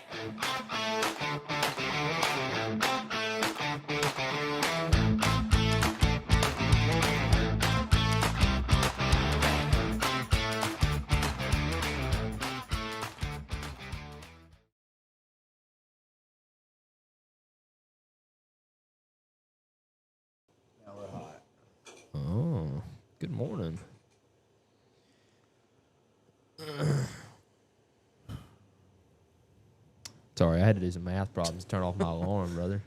Oh, good morning. Sorry, I had to do some math problems to turn off my alarm, brother.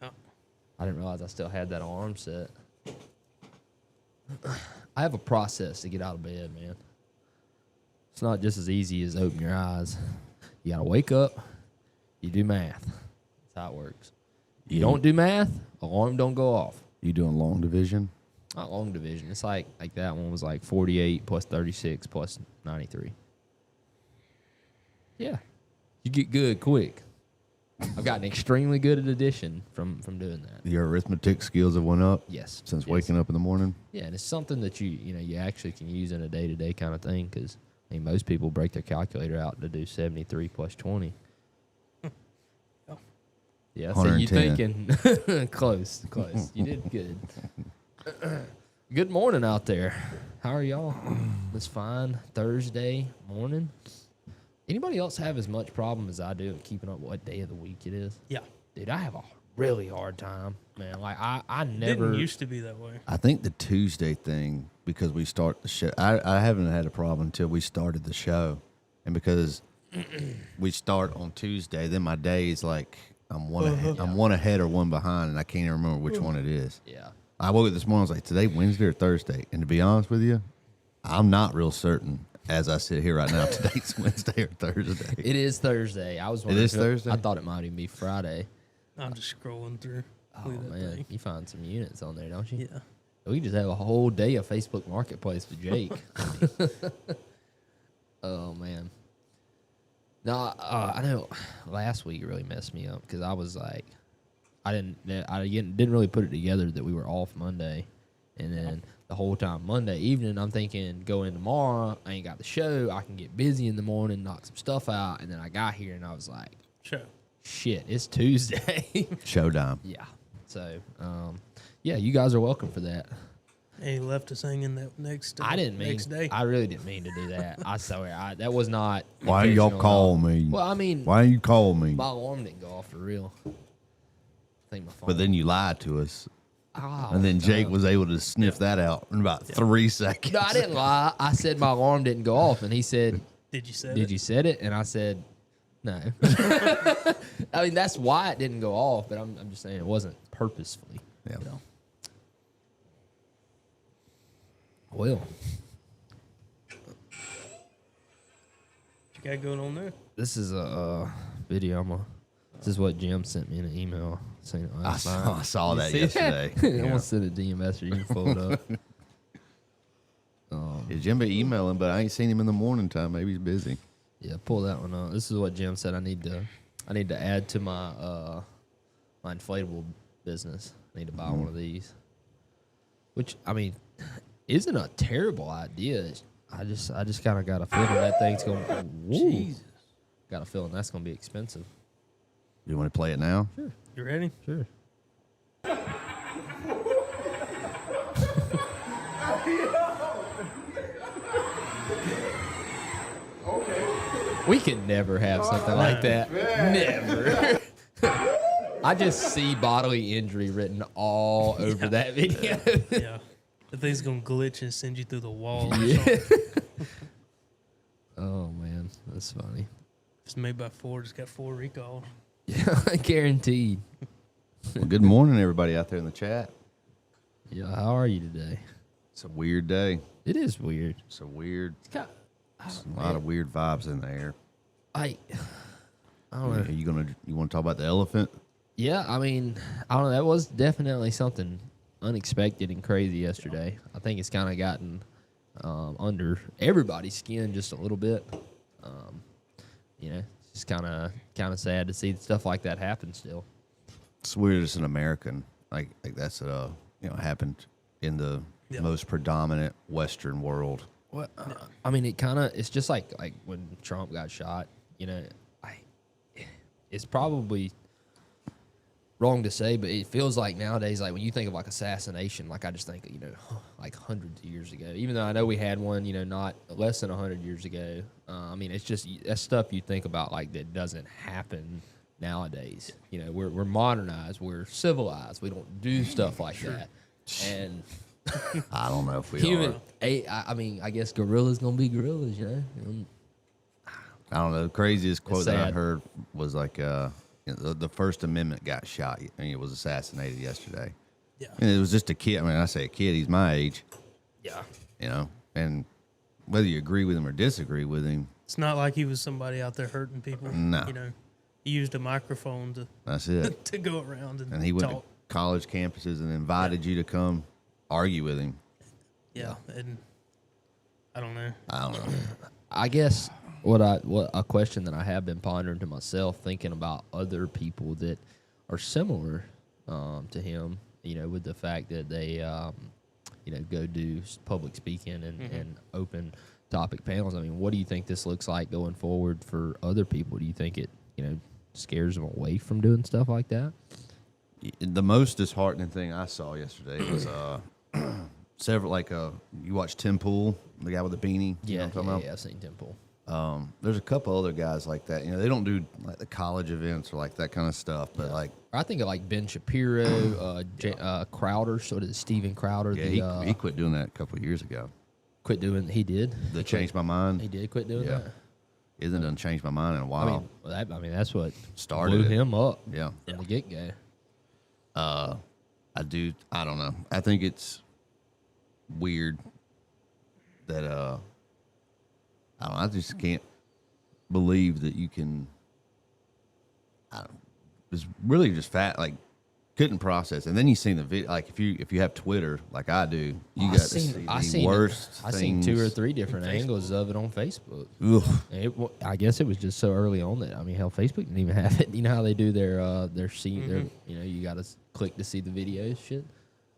Yep. I didn't realize I still had that alarm set. I have a process to get out of bed, man. It's not just as easy as open your eyes. You got to wake up, you do math. That's how it works. You don't do math, alarm don't go off. You doing long division? Not long division. It's like that one was like 48 plus 36 plus 93. Yeah. You get good quick. I've gotten extremely good at addition from doing that. Your arithmetic skills have went up? Yes. Since waking up in the morning? Yeah, and it's something that you actually can use in a day-to-day kind of thing because, I mean, most people break their calculator out to do 73 plus 20. Yeah, so you thinking close. You did good. Good morning out there. How are y'all? It's fine. Thursday morning. Anybody else have as much problem as I do at keeping up what day of the week it is? Yeah. Dude, I have a really hard time, man. Like, I never... Didn't used to be that way. I think the Tuesday thing, because we start the show, I haven't had a problem until we started the show. And because we start on Tuesday, then my day is like I'm one ahead or one behind, and I can't even remember which one it is. Yeah. I woke up this morning, I was like, today Wednesday or Thursday? And to be honest with you, I'm not real certain. As I sit here right now, today's Wednesday or Thursday. It is Thursday. I was wondering. It is Thursday? I thought it might even be Friday. I'm just scrolling through. Oh, man. You find some units on there, don't you? Yeah. We just have a whole day of Facebook Marketplace with Jake. Oh, man. No, I know last week really messed me up because I was like, I didn't really put it together that we were off Monday. And then the whole time Monday evening, I'm thinking going tomorrow, I ain't got the show. I can get busy in the morning, knock some stuff out. And then I got here and I was like, shit, it's Tuesday. Showtime. Yeah. So, yeah, you guys are welcome for that. And he left us hanging that next day. I really didn't mean to do that. I swear. That was not. Why y'all call me? Well, I mean. Why you call me? My alarm didn't go off for real. I think my phone. But then you lied to us. Oh, and then Jake was able to sniff that out in about 3 seconds. No, I didn't lie. I said my alarm didn't go off, and he said, Did you set it? And I said, no. I mean, that's why it didn't go off, but I'm just saying it wasn't purposefully. Yeah. You know? Well. What you got going on there? This is a video. This is what Jim sent me in an email saying I saw that yesterday. I'm gonna send it to you, Master. You can pull it up. Yeah, Jim been emailing, but I ain't seen him in the morning time. Maybe he's busy. Yeah, pull that one up. This is what Jim said. I need to add to my my inflatable business. I need to buy one of these. Which, I mean, isn't a terrible idea. I just kind of got a feeling that thing's going. Jesus. Got a feeling that's going to be expensive. You want to play it now? Sure. You ready? Sure. We could never have something like that. Never. I just see bodily injury written all over that video. Yeah. The thing's going to glitch and send you through the wall. Yeah. Oh, man. That's funny. It's made by Ford. It's got 4 recalls. Yeah, guaranteed. Well, good morning, everybody out there in the chat. Yeah, how are you today? It's a weird day. It is weird. It's a weird. A lot of weird vibes in the air. I don't know. You want to talk about the elephant? Yeah, I mean, I don't know. That was definitely something unexpected and crazy yesterday. I think it's kind of gotten under everybody's skin just a little bit. You know, it's just kind of sad to see stuff like that happen still. It's weird as an American. Like that's happened in the most predominant Western world. Well, I mean, it's just like when Trump got shot. You know, it's probably wrong to say, but it feels like nowadays, like when you think of like assassination, like I just think, like hundreds of years ago, even though I know we had one, not less than 100 years ago. I mean, it's just, that's stuff you think about like that doesn't happen nowadays. We're modernized, we're civilized. We don't do stuff like that. And I don't know if we human, are. I mean, I guess gorillas gonna be gorillas, I don't know. The craziest quote that I sad. heard was like, the First Amendment got shot. I mean, it was assassinated yesterday. Yeah. And it was just a kid. I mean, I say a kid, he's my age. Yeah. And whether you agree with him or disagree with him, It's not like he was somebody out there hurting people. No. He used a microphone to that's it. to go around and And he went talk. to college campuses and invited you to come argue with him. Yeah, and I don't know. I don't know. I guess what a question that I have been pondering to myself, thinking about other people that are similar to him, with the fact that they, go do public speaking and open topic panels. I mean, what do you think this looks like going forward for other people? Do you think it, scares them away from doing stuff like that? The most disheartening thing I saw yesterday was several, like, you watch Tim Pool, the guy with the beanie. You know what I'm talking about? Yeah, I've seen Temple. There's a couple other guys like that. They don't do like the college events or like that kind of stuff, but like, I think of like Ben Shapiro, Crowder, sort of Steven Crowder. yeah, he quit doing that a couple of years ago. Quit doing. He did. That changed my mind. He did quit doing that. Isn't done changed my mind in a I while. mean, that's what Started blew it. him up. Yeah. From the get go. I don't know. I think it's weird that I just can't believe that you can. It's really just like couldn't process. And then you seen the video. Like if you have Twitter, like I do, you got to see the worst. I seen 2 or things. 3 different angles of it on Facebook. Ugh. And I guess it was just so early on that hell, Facebook didn't even have it. You know how they do their scene, you got to click to see the videos, shit.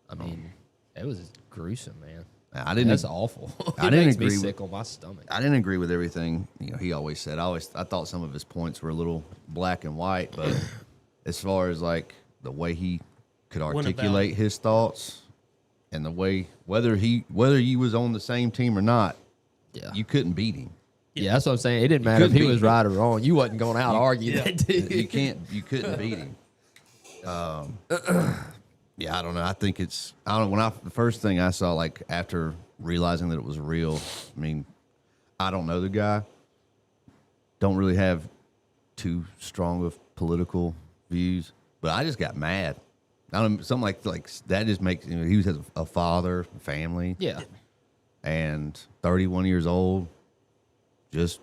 I mean, it was gruesome, man. I didn't. That's awful. I It didn't makes me agree sick on my stomach. I didn't agree with everything he always said. I thought some of his points were a little black and white, but as far as like the way he could articulate his thoughts and the way whether you was on the same team or not, you couldn't beat him. Yeah, that's what I'm saying. It didn't matter if he was right or wrong. You wasn't going out to argue yeah. that dude. You couldn't beat him. Yeah, I don't know. I think it's the first thing I saw, like after realizing that it was real. I mean, I don't know the guy. Don't really have too strong of political views, but I just got mad. I don't something like that just makes he was a father, family, Yeah. and 31 years old, just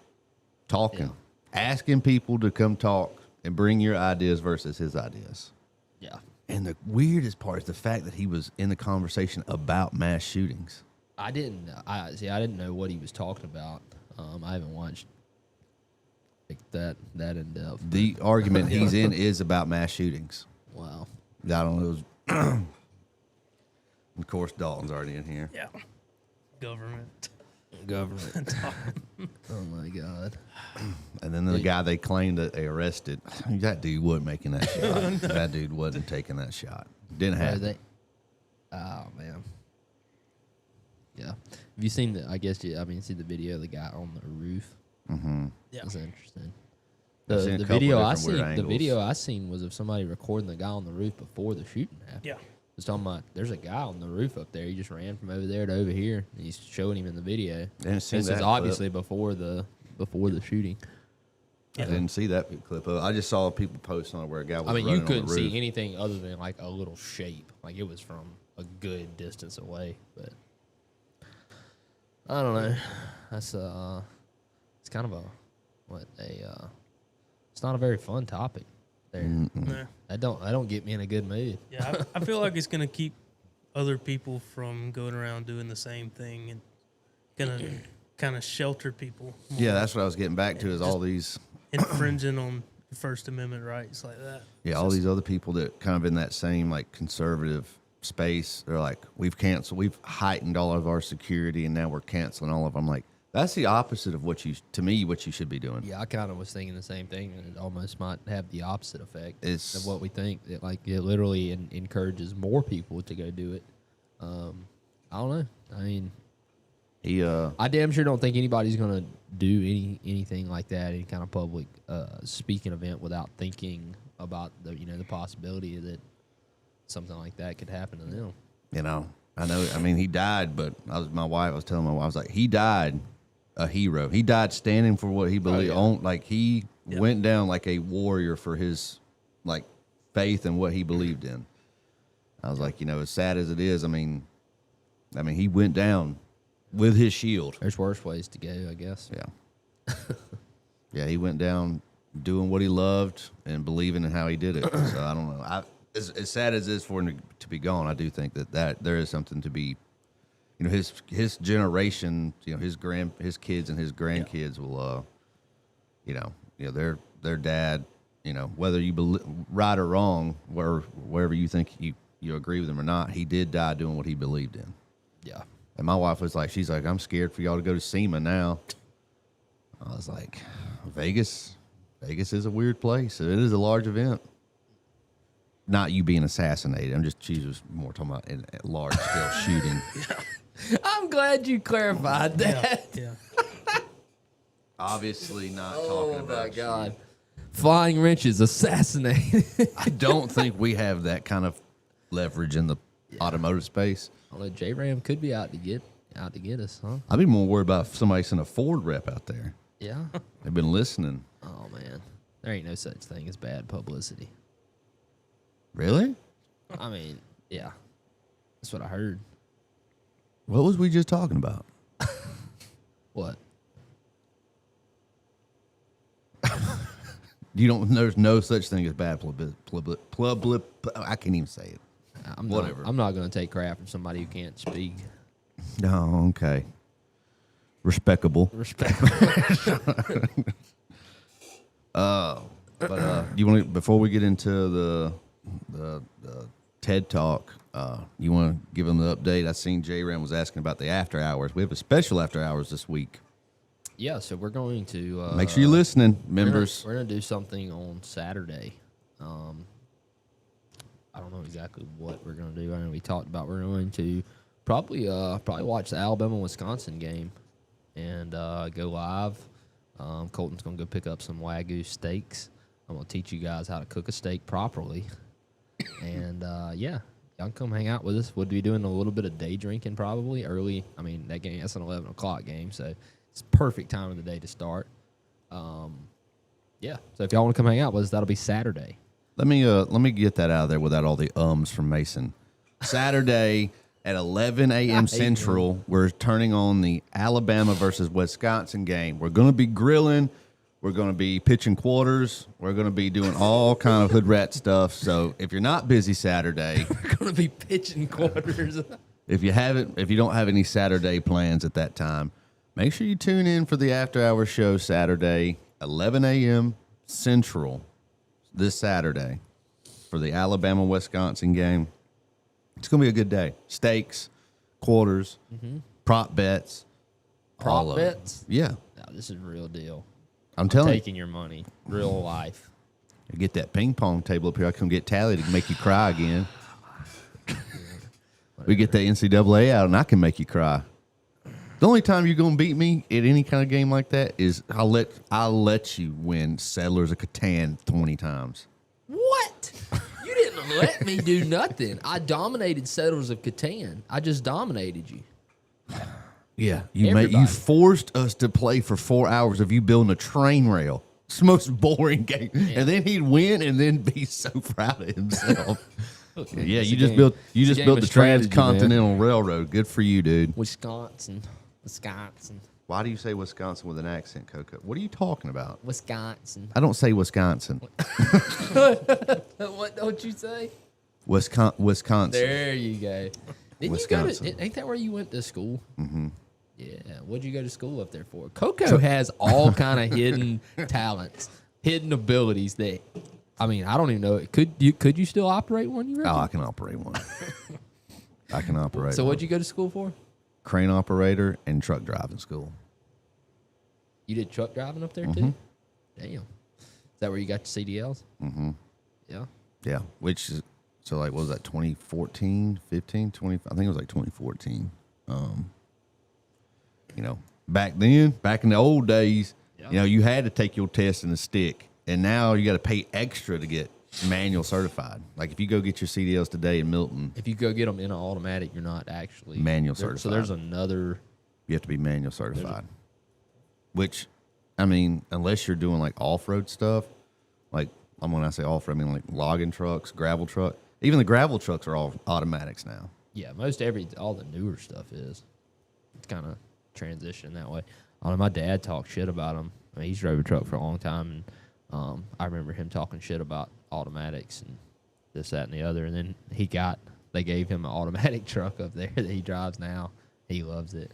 talking, asking people to come talk and bring your ideas versus his ideas. Yeah. And the weirdest part is the fact that he was in the conversation about mass shootings. I didn't know what he was talking about. I haven't watched like that in depth. The argument he's in is about mass shootings. Wow. I don't know. Of course, Dalton's already in here. Yeah. Government. Oh my God. And then the guy they claimed that they arrested, that dude wasn't making that shot. That dude wasn't taking that shot. Didn't happen. Oh man. Yeah. Have you seen see the video of the guy on the roof? Mm-hmm. Yeah. That's interesting. I've seen a The couple video I different weird seen, the angles. video I seen was of somebody recording the guy on the roof before the shooting happened. Yeah. It's talking about there's a guy on the roof up there. He just ran from over there to over here. And he's showing him in the video. Didn't see This that is clip. obviously before the shooting. I didn't see that clip of it. I just saw people post on it where a guy was I mean, running you couldn't on the roof. see anything other than like a little shape. Like it was from a good distance away. But I don't know. That's it's kind of it's not a very fun topic. There, Nah. that don't get me in a good mood. Yeah, I feel like it's gonna keep other people from going around doing the same thing and gonna kind of shelter people. more. Yeah, that's what I was getting back to is all these Infringing on First Amendment rights like that. all these other people that kind of in that same like conservative space. They're like, we've heightened all of our security and now we're canceling all of them. Like That's the opposite of what you should be doing. Yeah, I kind of was thinking the same thing, and it almost might have the opposite effect It's- of what we think. It literally encourages more people to go do it. I don't know. I mean, I damn sure don't think anybody's gonna do anything like that, any kind of public speaking event, without thinking about the possibility that something like that could happen to them. You know, I know. I mean, he died, but I was telling my wife, I was like, he died a hero. He died standing for what he believed. He went down like a warrior for his faith and what he believed in. I was like, as sad as it is, I mean, he went down with his shield. There's worse ways to go, I guess. Yeah. Yeah, he went down doing what he loved and believing in how he did it. So I don't know. As sad as it is for him to be gone, I do think that there is something to be, his generation, his kids and his grandkids will, their dad, whether you right or wrong, wherever you think you agree with him or not, he did die doing what he believed in. Yeah. And my wife was like, she's like, I'm scared for y'all to go to SEMA now. I was like, Vegas is a weird place. It is a large event. Not you being assassinated. She was more talking about a large scale shooting. I'm glad you clarified that. Yeah. Obviously not talking about. Oh my God. Flying wrenches, assassinated. I don't think we have that kind of leverage in the automotive space. Although J-Ram could be out to get us, huh? I'd be more worried about if somebody sent a Ford rep out there. Yeah. They've been listening. Oh man, there ain't no such thing as bad publicity. Really? I mean, yeah, that's what I heard. What was we just talking about? What? There's no such thing as bad I can't even say it. Whatever. I'm not going to take crap from somebody who can't speak. No, okay. Respectable. But you want to, before we get into the TED Talk, you want to give them the update? I seen J-Ram was asking about the after hours. We have a special after hours this week. Yeah, so we're going to Make sure you're listening, members. We're going to do something on Saturday. I don't know exactly what we're going to do. I know we talked about we're going to probably watch the Alabama-Wisconsin game and go live. Colton's going to go pick up some Wagyu steaks. I'm going to teach you guys how to cook a steak properly. And, yeah, y'all can come hang out with us. We'll be doing a little bit of day drinking probably early. I mean, that's an 11 o'clock game, so it's perfect time of the day to start. Yeah, so if y'all want to come hang out with us, that'll be Saturday. Let me get that out of there without all the ums from Mason. Saturday at 11 a.m. Central, we're turning on the Alabama versus Wisconsin game. We're going to be grilling. We're going to be pitching quarters. We're going to be doing all kind of hood rat stuff. So if you're not busy Saturday, We're going to be pitching quarters. if you don't have any Saturday plans at that time, make sure you tune in for the after hour show Saturday, 11 a.m. Central. This Saturday for the Alabama-Wisconsin game. It's going to be a good day. Steaks, quarters, prop bets. all of it. bets? Yeah. No, this is real deal. I'm telling you. Taking your money. Real life. Get that ping pong table up here. I can get Tally to make you cry again. We get that NCAA out, and I can make you cry. The only time you're gonna beat me at any kind of game like that is I'll let you win Settlers of Catan 20 times. What? You didn't let me do nothing. I dominated Settlers of Catan. I just dominated you. Yeah, Everybody. you forced us to play for 4 hours of you building a train rail. It's the most boring game. Yeah. And then he'd win and then be so proud of himself. Yeah, It's you a just game. built It's a game the of strategy, Transcontinental Railroad. Good for you, dude. Wisconsin. Why do you say Wisconsin with an accent, Coco? What are you talking about? Wisconsin. I don't say Wisconsin. What don't you say? Wisconsin. There you go. Didn't Wisconsin. you go to, ain't that where you went to school? Mm-hmm. Yeah. What'd you go to school up there for? Coco has all kind of hidden talents, hidden abilities that, I mean, I don't even know. Could you still operate one, you reckon? Oh, I can operate one. I can operate So one. what'd you go to school for? Crane operator and truck driving school. You did truck driving up there too? Damn. Is that where you got your CDLs? Mm-hmm. Yeah. Yeah, which is, so like, what was that, 2014, 15, 20, I think it was like 2014. You know, back then, back in the old days, Yeah. you know, you had to take your test in the stick, and now you got to pay extra to get manual certified. Like if you go get your CDLs today in Milton, If you go get them in an automatic, you're not actually Manual So certified. there's another. you have to be manual certified. Which, I mean, unless you're doing like off-road stuff, like when I say off-road, I mean like logging trucks, gravel truck. Even the gravel trucks are all automatics now. Yeah, all the newer stuff is. It's kind of transitioning that way. I know my dad talked shit about him. I mean, he's drove a truck for a long time, and I remember him talking shit about automatics and this, that, and the other. And then they gave him an automatic truck up there that he drives now. He loves it.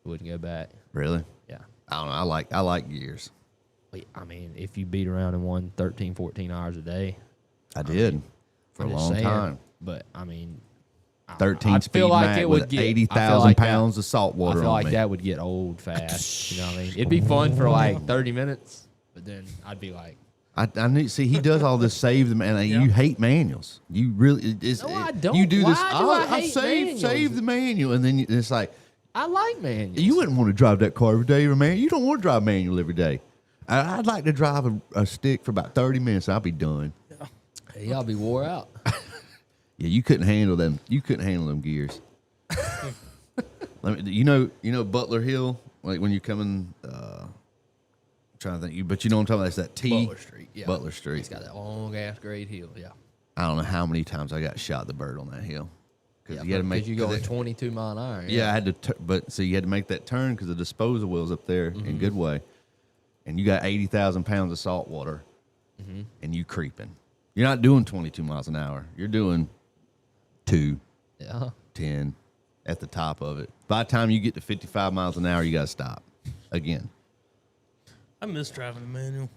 Wouldn't go back. Really? Yeah. I don't know. I like gears. I mean, if you beat around in one 13, 14 hours a day. I did for a I'm just long saying, time. But, I mean, 13 speed Mac with 80,000 pounds of salt water I feel on like me. that would get old fast. You know what I mean? It'd be fun for like 30 minutes, but then I'd be like, I need see he does all this save them and you hate manuals. You really No, I don't. You do this. Why do I hate save manuals? the manual, and then it's like I like manuals. you wouldn't want to drive that car every day, man. You don't want to drive manual every day. I'd like to drive a stick for about 30 minutes. I'll be done. Hey, I'll be wore out. Yeah, you couldn't handle them. You couldn't handle them gears. You know Butler Hill, like when you're coming. Trying to think, but you know what I'm talking about. It's that T. Butler Street. Yeah. Butler Street. It's got that long ass grade hill. Yeah. I don't know how many times I got shot the bird on that hill. Because you got to make. You go at 22 mile an hour. Yeah, I had to. But so you had to make that turn because the disposal wheel's up there in Goodway, and you got 80,000 pounds of salt water, and you creeping. You're not doing 22 miles an hour. You're doing 2, Yeah. 10 at the top of it. By the time you get to 55 miles an hour, you got to stop again. I miss driving a manual.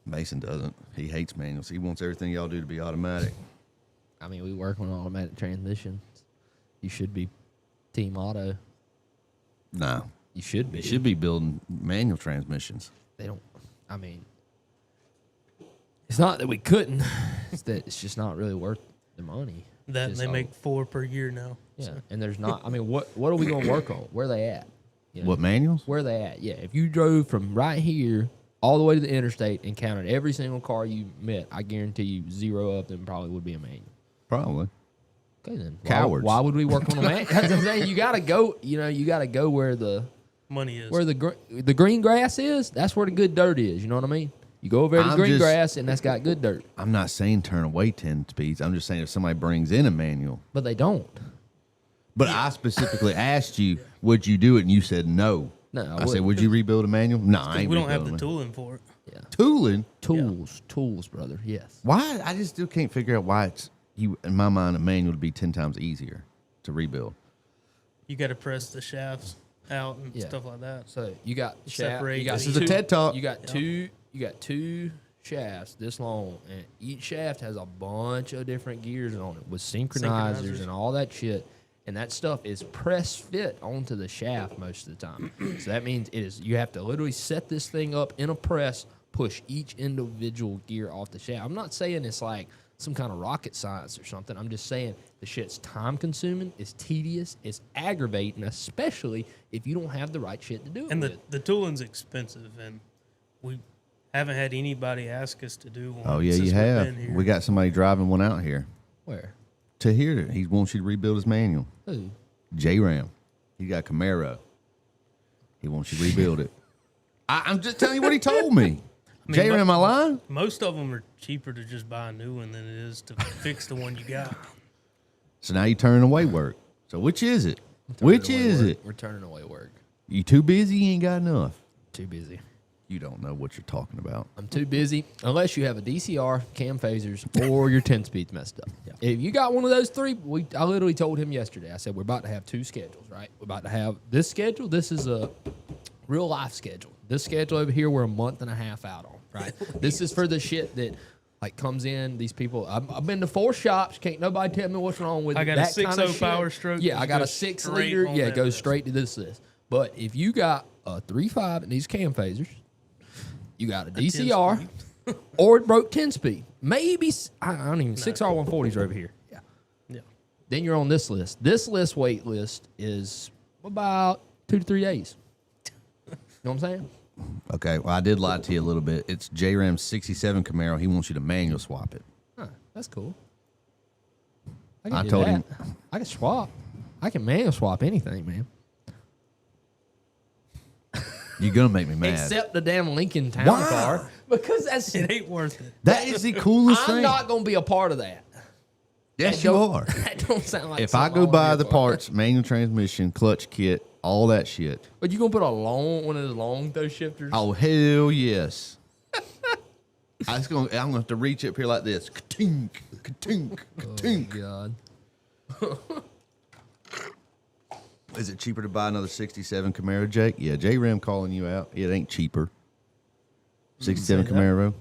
Mason doesn't. He hates manuals. He wants everything y'all do to be automatic. I mean, we work on automatic transmissions. You should be Team Auto. No. You should be. You should be building manual transmissions. They don't. I mean, it's not that we couldn't. It's that it's just not really worth the money. That Just they all- make 4 per year now. Yeah, So. and there's not. I mean, what are we going to work on? Where are they at? You know, What, manuals? Where are they at? Yeah, if you drove from right here all the way to the interstate and counted every single car you met, I guarantee you 0 of them probably would be a manual. Probably. Okay, then Cowards. Why would we work on a manual? That's what I'm saying. You got to go. You know, you got to go where the Money is. the green grass is. That's where the good dirt is. You know what I mean? You go over there to I'm green just- grass, and that's got good dirt. I'm not saying turn away 10 speeds. I'm just saying if somebody brings in a manual. But they don't. But I specifically asked you, would you do it? And you said no. No, I I said, wouldn't. would you rebuild a manual? No, I ain't we don't have the rebuilding tooling for it. Yeah. it. Tooling? Tools, brother. Yes. Why? I just still can't figure out why it's, in my mind, a manual would be 10 times easier to rebuild. You got to press the shafts out and Yeah. stuff like that. So you got Separate. You got This is a TED Talk. You got two shafts this long, and each shaft has a bunch of different gears on it with synchronizers and all that shit. And that stuff is press fit onto the shaft most of the time. So that means you have to literally set this thing up in a press, push each individual gear off the shaft. I'm not saying it's like some kind of rocket science or something. I'm just saying the shit's time consuming, it's tedious, it's aggravating, especially if you don't have the right shit to do it And with. the tooling's expensive, and we haven't had anybody ask us to do one. Oh, yeah, since you we've have. been here. We got somebody driving one out here. Where? To hear it. He wants you to rebuild his manual. Who? J-Ram. He got Camaro. He wants you to rebuild it. I'm just telling you what he told me. mean, J-Ram, am I lying? Most of them are cheaper to just buy a new one than it is to fix the one you got. So now you're turning away work. So which is it? Which is it? We're turning away work. You too busy? You ain't got enough. Too busy. You don't know what you're talking about. I'm too busy unless you have a DCR, cam phasers, or your 10 speeds messed up. Yeah. If you got one of those three, I literally told him yesterday. I said, we're about to have 2 schedules, right? We're about to have this schedule. This is a real life schedule. This schedule over here, we're a month and a half out on, right? This is for the shit that like comes in. These people, I've been to 4 shops. Can't nobody tell me what's wrong with I got that a 6.0 kind of shit. PowerStroke. Yeah, I got a Goes 6 straight liter. on Yeah, it that goes list. straight to this. But if you got a 3.5 and these cam phasers. You got a 10 DCR, or it broke 10-speed. Maybe, I don't even, 6R140s are over here. Yeah. Yeah. Then you're on this list. This wait list is about 2 to 3 days. You know what I'm saying? Okay, well, I did lie to you a little bit. It's J-Ram's 67 Camaro. He wants you to manual swap it. Huh, that's cool. I do told that. him. I can swap. I can manual swap anything, man. You're going to make me mad. Except the damn Lincoln Town Why? car. Because that's It ain't worth it. That is the coolest I'm thing. not going to be a part of that. Yes, That you don't- are. That don't sound like If I something go wanna buy be a the part of. parts, manual transmission, clutch kit, all that shit. But you going to put one of the long those shifters? Oh, hell yes. I'm going to have to reach up here like this. Ka-tink, ka-tink, ka-tink. God. Is it cheaper to buy another 67 Camaro, Jake? Yeah, J-Ram calling you out. It ain't cheaper. 67 Say that. Camaro.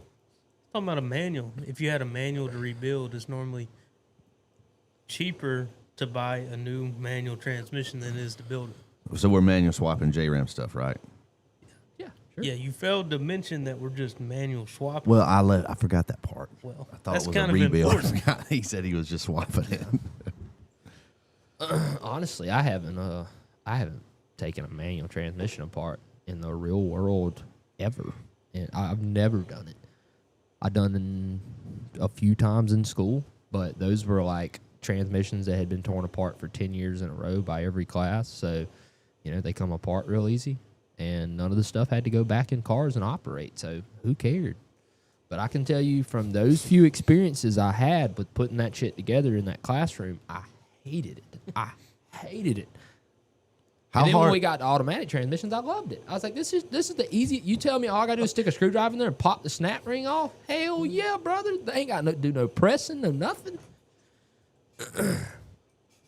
Talking about a manual. If you had a manual to rebuild, it's normally cheaper to buy a new manual transmission than it is to build it. So we're manual swapping J-Ram stuff, right? Yeah, sure. Yeah, you failed to mention that we're just manual swapping. Well, I forgot that part. Well, I thought that's it was a kind of rebuild. important. He said he was just swapping it. Honestly, I haven't taken a manual transmission apart in the real world ever, and I've never done it. I've done it a few times in school, but those were like transmissions that had been torn apart for 10 years in a row by every class. So, they come apart real easy, and none of the stuff had to go back in cars and operate. So who cared? But I can tell you from those few experiences I had with putting that shit together in that classroom, I hated it. I hated it. How And then hard? when we got to automatic transmissions, I loved it. I was like, this is the easy. You tell me all I got to do is stick a screwdriver in there and pop the snap ring off? Hell yeah, brother. They ain't got to do no pressing, no nothing.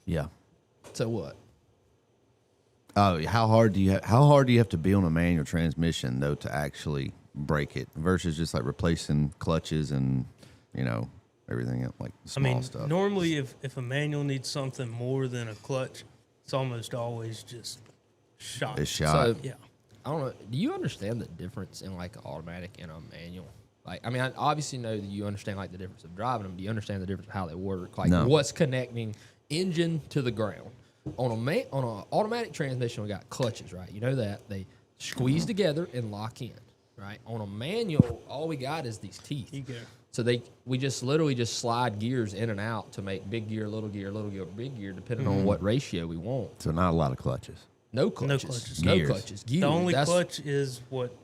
Yeah. So what? Oh, how hard do you have to be on a manual transmission though to actually break it versus just like replacing clutches and everything else, like small stuff. Normally if a manual needs something more than a clutch, it's almost always just shot. It's shot. So, Yeah. I don't know. Do you understand the difference in like an automatic and a manual? Like, I mean, I obviously know that you understand like the difference of driving them. Do you understand the difference of how they work? Like, No. what's connecting engine to the ground? On a automatic transmission, we got clutches, right? You know that they squeeze together and lock in, right? On a manual, all we got is these teeth. You go. So we just literally just slide gears in and out to make big gear, little gear, little gear, big gear, depending on what ratio we want. So not a lot of clutches. No clutches. clutches. No Gears. clutches. Gears. The only That's- clutch is what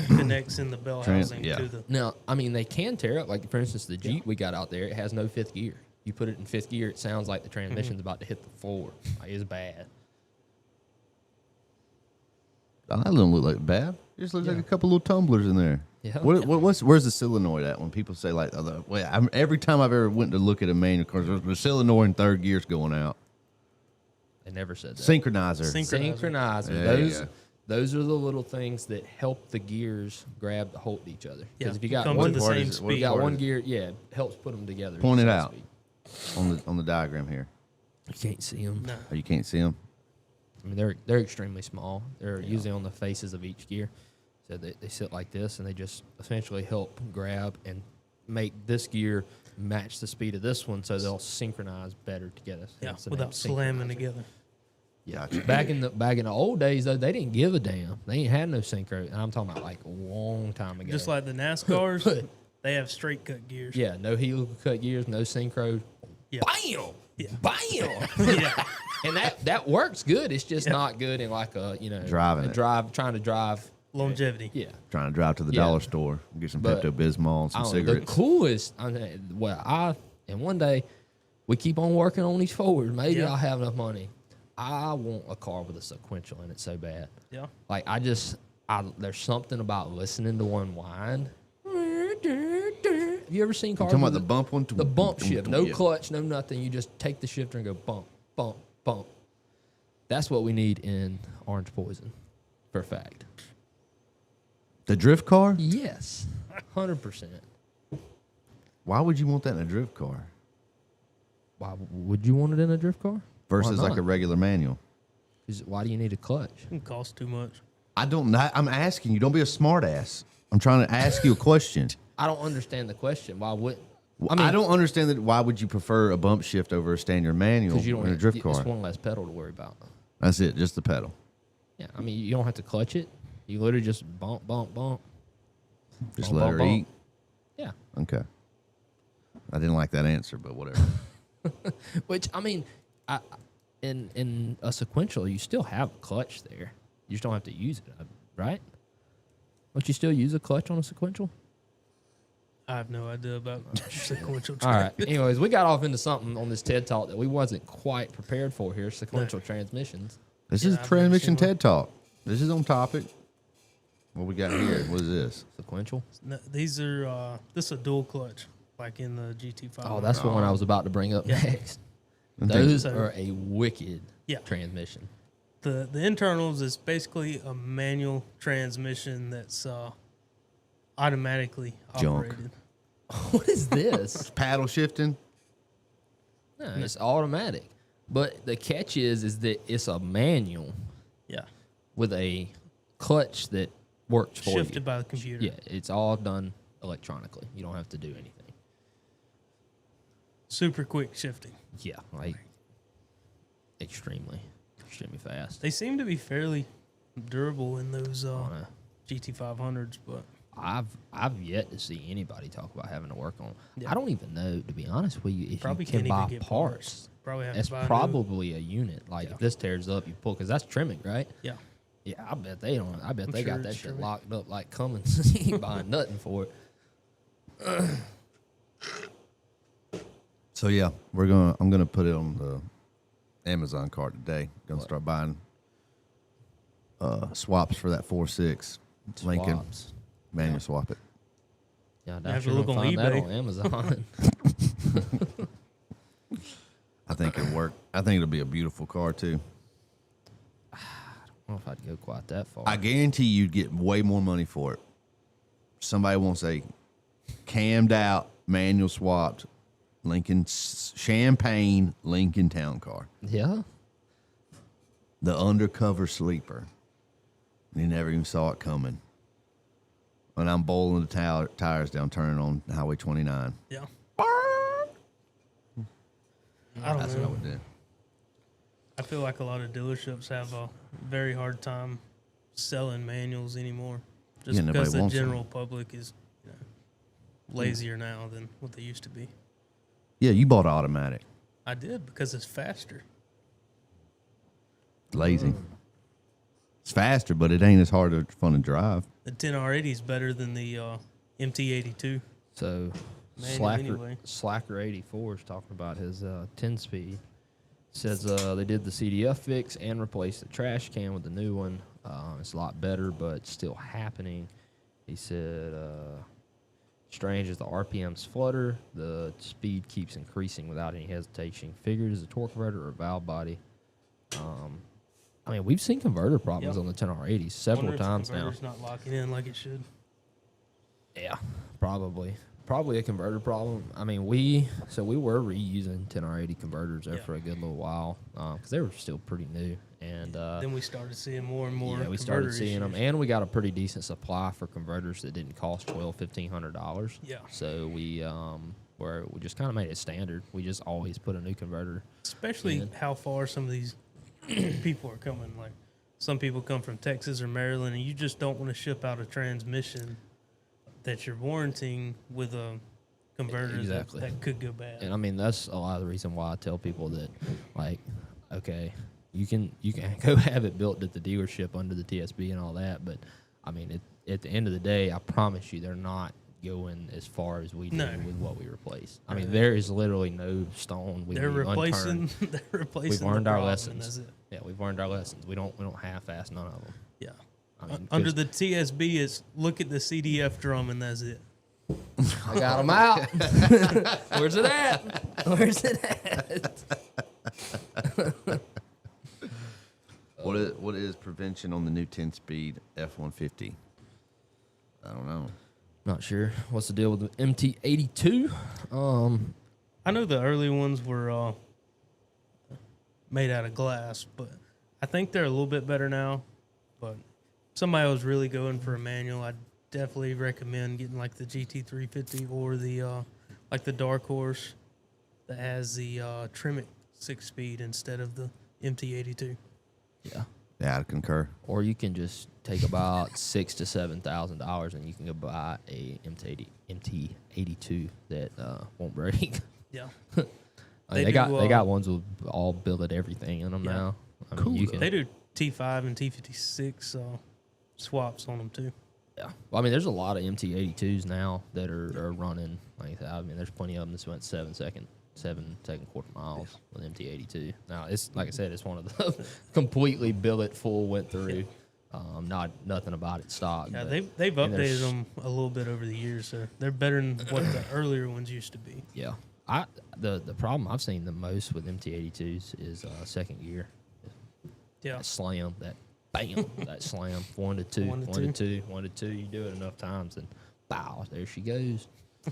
connects in the bell housing yeah. to the. Now, I mean, they can tear up. Like, for instance, the Jeep we got out there, it has no fifth gear. You put it in fifth gear, it sounds like the transmission's about to hit the floor. Like, it's bad. That doesn't look like bad. It just looks like a couple little tumblers in there. Yeah. Where's the solenoid at when people say like, every time I've ever went to look at a manual car, the solenoid in third gear's going out. They never said that. Synchronizer. Synchronizer. There you go. Those are the little things that help the gears grab the hold of each other. Yeah, Because if you got come to one the part same is it? What you speed. got part one is it? gear, yeah, it helps put them together. at Point the it same out. speed. on the diagram here. You can't see them. No. Oh, you can't see them. I mean, they're extremely small. They're usually on the faces of each gear. So they sit like this, and they just essentially help grab and make this gear match the speed of this one, so they'll synchronize better together. Yeah, Hence the without name slamming synchronizer. together. Yeah. Back in the old days, though, they didn't give a damn. They ain't had no synchro. And I'm talking about like a long time ago. Just like the NASCARs, they have straight cut gears. yeah, no helical cut gears, no synchro. Yeah. Bam, Yeah. bam. Yeah. And that works good. It's just not good in like a Driving it. trying to drive. Longevity. Yeah. Trying to drive to the Yeah. dollar store, get some But, Pepto Bismol and I some don't know, the cigarettes. coolest. And one day we keep on working on these Fords. Maybe Yeah. I'll have enough money. I want a car with a sequential in it so bad. Yeah. Like there's something about listening to one whine. Have you ever seen cars? talking about with the bump one? The bump shift, no Yeah. clutch, no nothing. You just take the shifter and go bump, bump, bump. That's what we need in Orange Poison, for a fact. The drift car? Yes, 100%. Why would you want that in a drift car Why would you want it in a drift car? versus Why like a not? regular manual? 'Cause why do you need a clutch? It costs too much. I don't know. I'm asking you. Don't be a smart ass. I'm trying to ask you a question. I don't understand the question. Why would? I don't understand that. Why would you prefer a bump shift over a standard manual Because you don't in a drift car? It's one less pedal to worry about. That's it. Just the pedal. Yeah, I mean, you don't have to clutch it. You literally just bump, bump, bump. Just Bump, let bump, her bump. eat. Yeah. Okay. I didn't like that answer, but whatever. Which, I mean, in a sequential, you still have a clutch there. You just don't have to use it, right? Don't you still use a clutch on a sequential? I have no idea about sequential All right. transmission. Anyways, we got off into something on this TED Talk that we wasn't quite prepared for here, sequential transmissions. This Yeah, is I've transmission never seen TED Talk. This is on topic. What we got here? What is this? Sequential? No, these are this is a dual clutch, like in the GT5. Oh, that's the one I was about to bring up next. think- Those So- are a wicked Yeah. transmission. The internals is basically a manual transmission that's automatically Junk. operated. What is this? Paddle shifting. No, it's automatic. But the catch is that it's a manual Yeah, with a clutch that works for shifted you. by the computer. Yeah, it's all done electronically. You don't have to do anything. Super quick shifting. Yeah, like extremely fast. They seem to be fairly durable in those On a- GT500s, but I've yet to see anybody talk about having to work on. Yeah. I don't even know, to be honest with you, if probably you can can't buy even get parts. Probably have That's to buy probably a unit. Like Yeah. if this tears up, you pull because that's trimming, right? Yeah. Yeah, I bet they don't. I bet I'm they sure got that it's shit trimming. locked up like Cummins. He ain't buying nothing for it. So yeah, I'm gonna put it on the Amazon cart today. Gonna start buying swaps for that 4.6 Lincoln. Swaps. Manual swap it. Yeah, I have doubt to you're look gonna on find that eBay. on Amazon. I think it'll work. I think it'll be a beautiful car too. I don't know if I'd go quite that far. I guarantee you'd get way more money for it. Somebody wants a cammed out, manual swapped Lincoln Champagne Lincoln Town Car. Yeah. The undercover sleeper. You never even saw it coming. When I'm bowling the tires down, turning on Highway 29. Yeah. I don't That's what I know. would do. I feel like a lot of dealerships have a very hard time selling manuals anymore, just Yeah, nobody because the wants them. general public is lazier now than what they used to be. Yeah, you bought automatic. I did because it's faster. Lazy. It's faster, but it ain't as hard or fun to drive. The 10R80 is better than the MT82. So Manual anyway. Slacker 84 is talking about his 10-speed. Says they did the CDF fix and replaced the trash can with the new one. It's a lot better, but it's still happening. He said, strange as the RPMs flutter, the speed keeps increasing without any hesitation. Figured as a torque converter or valve body. I mean, we've seen converter problems Yep. on the 10R80s several Wonder if the times now. converter's not locking in like it should. Yeah, probably a converter problem. I mean, we were reusing 10R80 converters there Yeah. for a good little while because they were still pretty new, and Then we started seeing more and more. yeah, we started converter seeing them, issues. and we got a pretty decent supply for converters that didn't cost $1,500. Yeah. So we just kind of made it standard. We just always put a new converter. Especially in. how far some of these people are coming. Like some people come from Texas or Maryland, and you just don't want to ship out a transmission that you're warranting with a converter Exactly. that could go bad. And I mean, that's a lot of the reason why I tell people that, like, okay, you can go have it built at the dealership under the TSB and all that, but I mean, at the end of the day, I promise you, they're not going as far as we do No. with what we replace. I mean, there is literally no stone we They're leave replacing. unturned. They're replacing. We've the learned our problem, lessons. and that's it. Yeah, we've learned our lessons. We don't half-ass none of them. Yeah. I mean, Under 'cause the TSB, it's look at the CDF drum, and that's it. I got them out. Where's it at? Where's it at? What is prevention on the new 10-speed F-150? I don't know. Not sure. What's the deal with the MT82? I know the early ones were made out of glass, but I think they're a little bit better now. But somebody was really going for a manual, I'd definitely recommend getting like the GT350 or the like the Dark Horse that has the Tremec 6-speed instead of the MT82. Yeah. Yeah, I concur. Or you can just take about $6,000 to $7,000 and you can go buy a MT82 that won't break. Yeah. They got ones with all billet everything in them Yeah. now. I Cool. mean, you can, They do T5 and T56 swaps on them too. yeah. Well, I mean, there's a lot of MT82s now that are running. Like that. I mean, there's plenty of them that went 7 second quarter miles with MT82. Now, it's like I said, it's one of the completely billet full went through. Nothing about it stock. Yeah, but, they've I mean, updated them a little bit over the years, so they're better than what the earlier ones used to be. Yeah. The problem I've seen the most with MT82s is second gear. Yeah. That slam, that bam, that slam. 1 to 2, 1 to 2, 1 to 2. You do it enough times, and bow, there she goes.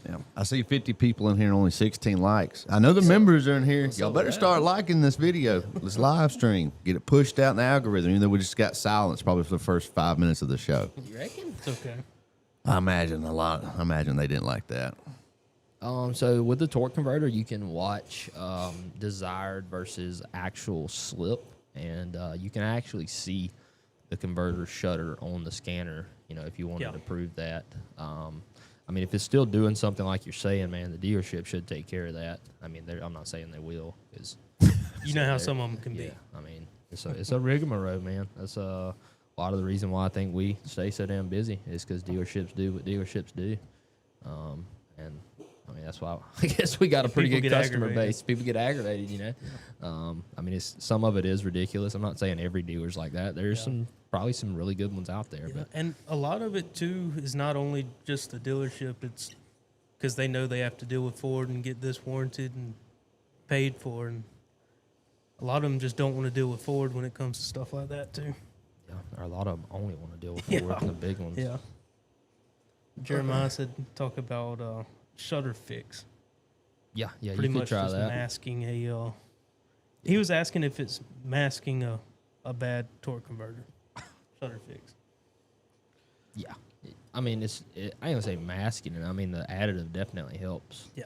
Yeah. I see 50 people in here and only 16 likes. I know the members are in here. Y'all better start liking this video. Let's live stream. Get it pushed out in the algorithm. Even though we just got silence probably for the first 5 minutes of the show. You reckon? It's okay. I imagine they didn't like that. So with the torque converter, you can watch desired versus actual slip, and you can actually see the converter shutter on the scanner. You know, if you wanted to prove that. I mean, if it's still doing something like you're saying, man, the dealership should take care of that. I mean, I'm not saying they will, because You know how some of them can be. I mean, it's a rigmarole, man. That's a lot of the reason why I think we stay so damn busy is because dealerships do what dealerships do, and I mean that's why I guess we got a pretty People good get customer aggravated. base. People get aggravated, you know. I mean, some of it is ridiculous. I'm not saying every dealer's like that. There's probably some really good ones out there, Yeah, but and a lot of it too is not only just the dealership; it's because they know they have to deal with Ford and get this warranted and paid for, and a lot of them just don't want to deal with Ford when it comes to stuff like that too. yeah, or a lot of them only want to deal with Yeah. Ford, the big ones. Yeah. Jeremiah said talk about shutter fix. yeah, Pretty you could much try just that. masking a. He was asking if it's masking a bad torque converter. Shutter fix. Yeah, I mean, I ain't gonna say masking it. I mean, the additive definitely helps. Yeah.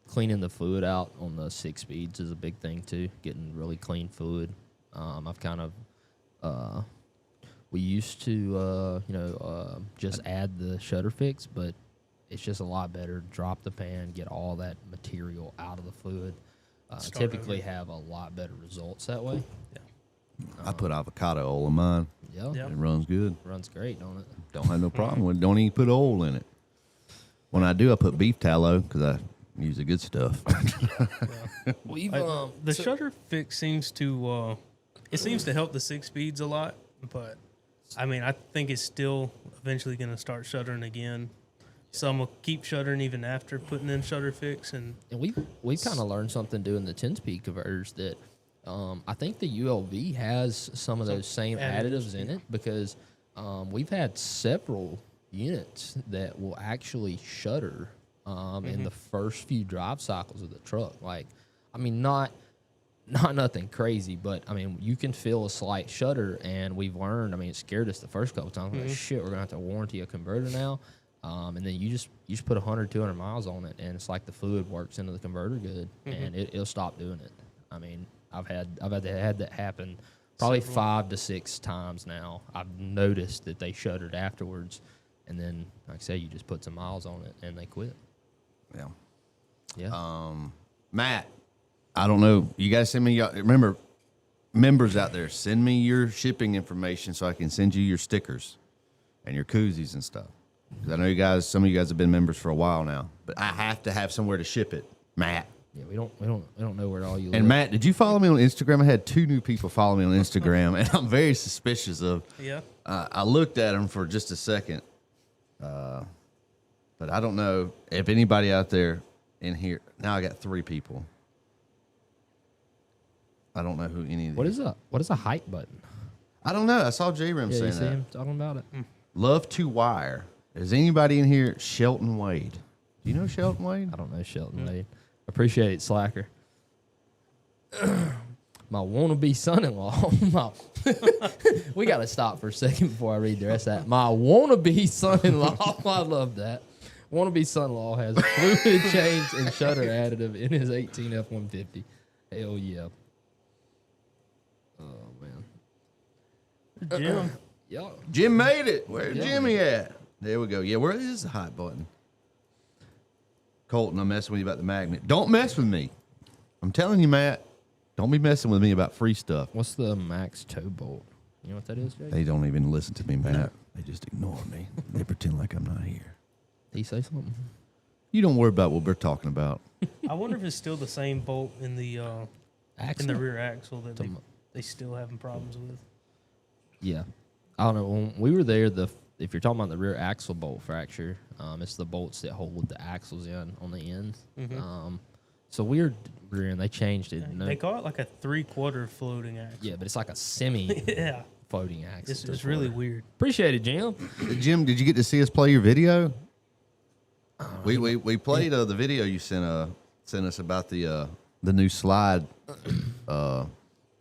Cleaning the fluid out on the 6 speeds is a big thing too. Getting really clean fluid. I've kind of, we used to, just add the shutter fix, but it's just a lot better. Drop the pan, get all that material out of the fluid. Typically have a lot better results that way. I put avocado oil in mine. Yeah, Yeah. It runs good. runs great, don't it? Don't have no problem with it. Don't even put oil in it. When I do, I put beef tallow because I use the good stuff. We've The shutter fix seems to it seems to help the 6 speeds a lot, but I mean I think it's still eventually going to start shuttering again. Some will keep shuttering even after putting in shutter fix, and And we kind of learned something doing the 10-speed converters that I think the ULV has some of those same additives in it, because we've had several units that will actually shutter in the first few drive cycles of the truck. Like, I mean, not nothing crazy, but I mean, you can feel a slight shudder, and we've learned. I mean, it scared us the first couple times. We're like, shit, we're gonna have to warranty a converter now. And then you just put 100, 200 miles on it, and it's like the fluid works into the converter good, and it'll stop doing it. I mean, I've had that happen probably 5 to 6 times now. I've noticed that they shuttered afterwards, and then, like I say, you just put some miles on it, and they quit. Yeah. Yeah. Matt, I don't know. You guys send me remember, members out there, send me your shipping information so I can send you your stickers and your koozies and stuff. 'Cause I know some of you guys have been members for a while now, but I have to have somewhere to ship it. Matt. Yeah, we don't know where all you live. And Matt, did you follow me on Instagram? I had 2 new people follow me on Instagram, and I'm very suspicious of. yeah, I looked at them for just a second, but I don't know if anybody out there in here. Now I got 3 people. I don't know who any of these. What is a height button? I don't know. I saw J-Rim Yeah, you saying see that. him talking about it. Love to wire. Is anybody in here Shelton Wade? Do you know Shelton Wade? I don't know Shelton Wade. Appreciate it, Slacker. my wannabe son-in-law. We got to stop for a second before I read the rest of that. My wannabe son-in-law. I love that. Wannabe son-in-law has fluid change and shutter additive in his 18 F-150. Hell yeah. Oh, man. Jim. Yeah. Jim made it. Where's Yeah. Jimmy at? There we go. Yeah, where is the hot button? Colton, I'm messing with you about the magnet. Don't mess with me. I'm telling you, Matt. Don't be messing with me about free stuff. What's the max toe bolt? You know what that is, Jake? They don't even listen to me, Matt. They just ignore me. They pretend like I'm not here. Did he say something? You don't worry about what we're talking about. I wonder if it's still the same bolt in the rear axle that they still having problems with. Yeah. I don't know. When we were there, if you're talking about the rear axle bolt fracture, it's the bolts that hold the axles in on the ends. Mm-hmm. So we were in, they changed it. They call it like a 3/4 floating axle. Yeah, but it's like a semi Yeah. floating axle. It's really weird. Appreciate it, Jim. Jim, did you get to see us play your video? We played the video you sent us about the new slide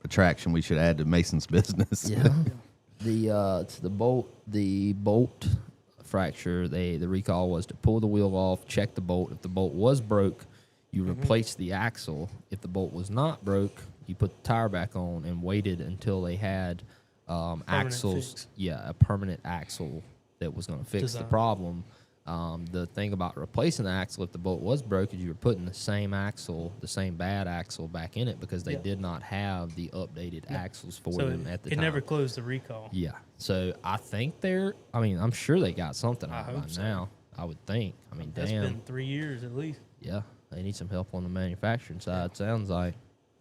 attraction we should add to Mason's business. Yeah. It's the bolt fracture. The recall was to pull the wheel off, check the bolt. If the bolt was broke, you replace the axle. If the bolt was not broke, you put the tire back on and waited until they had axles. fix. Yeah, a permanent axle that was going to fix the Design. problem. The thing about replacing the axle if the bolt was broke is you were putting the same axle, the same bad axle back in it because they did not have the updated axles for So them at the it time. never closed the recall. Yeah. So I think I'm sure they got something I out by hope so. now. I would think. I mean, That's damn. been 3 years at least. Yeah. They need some help on the manufacturing side, sounds like.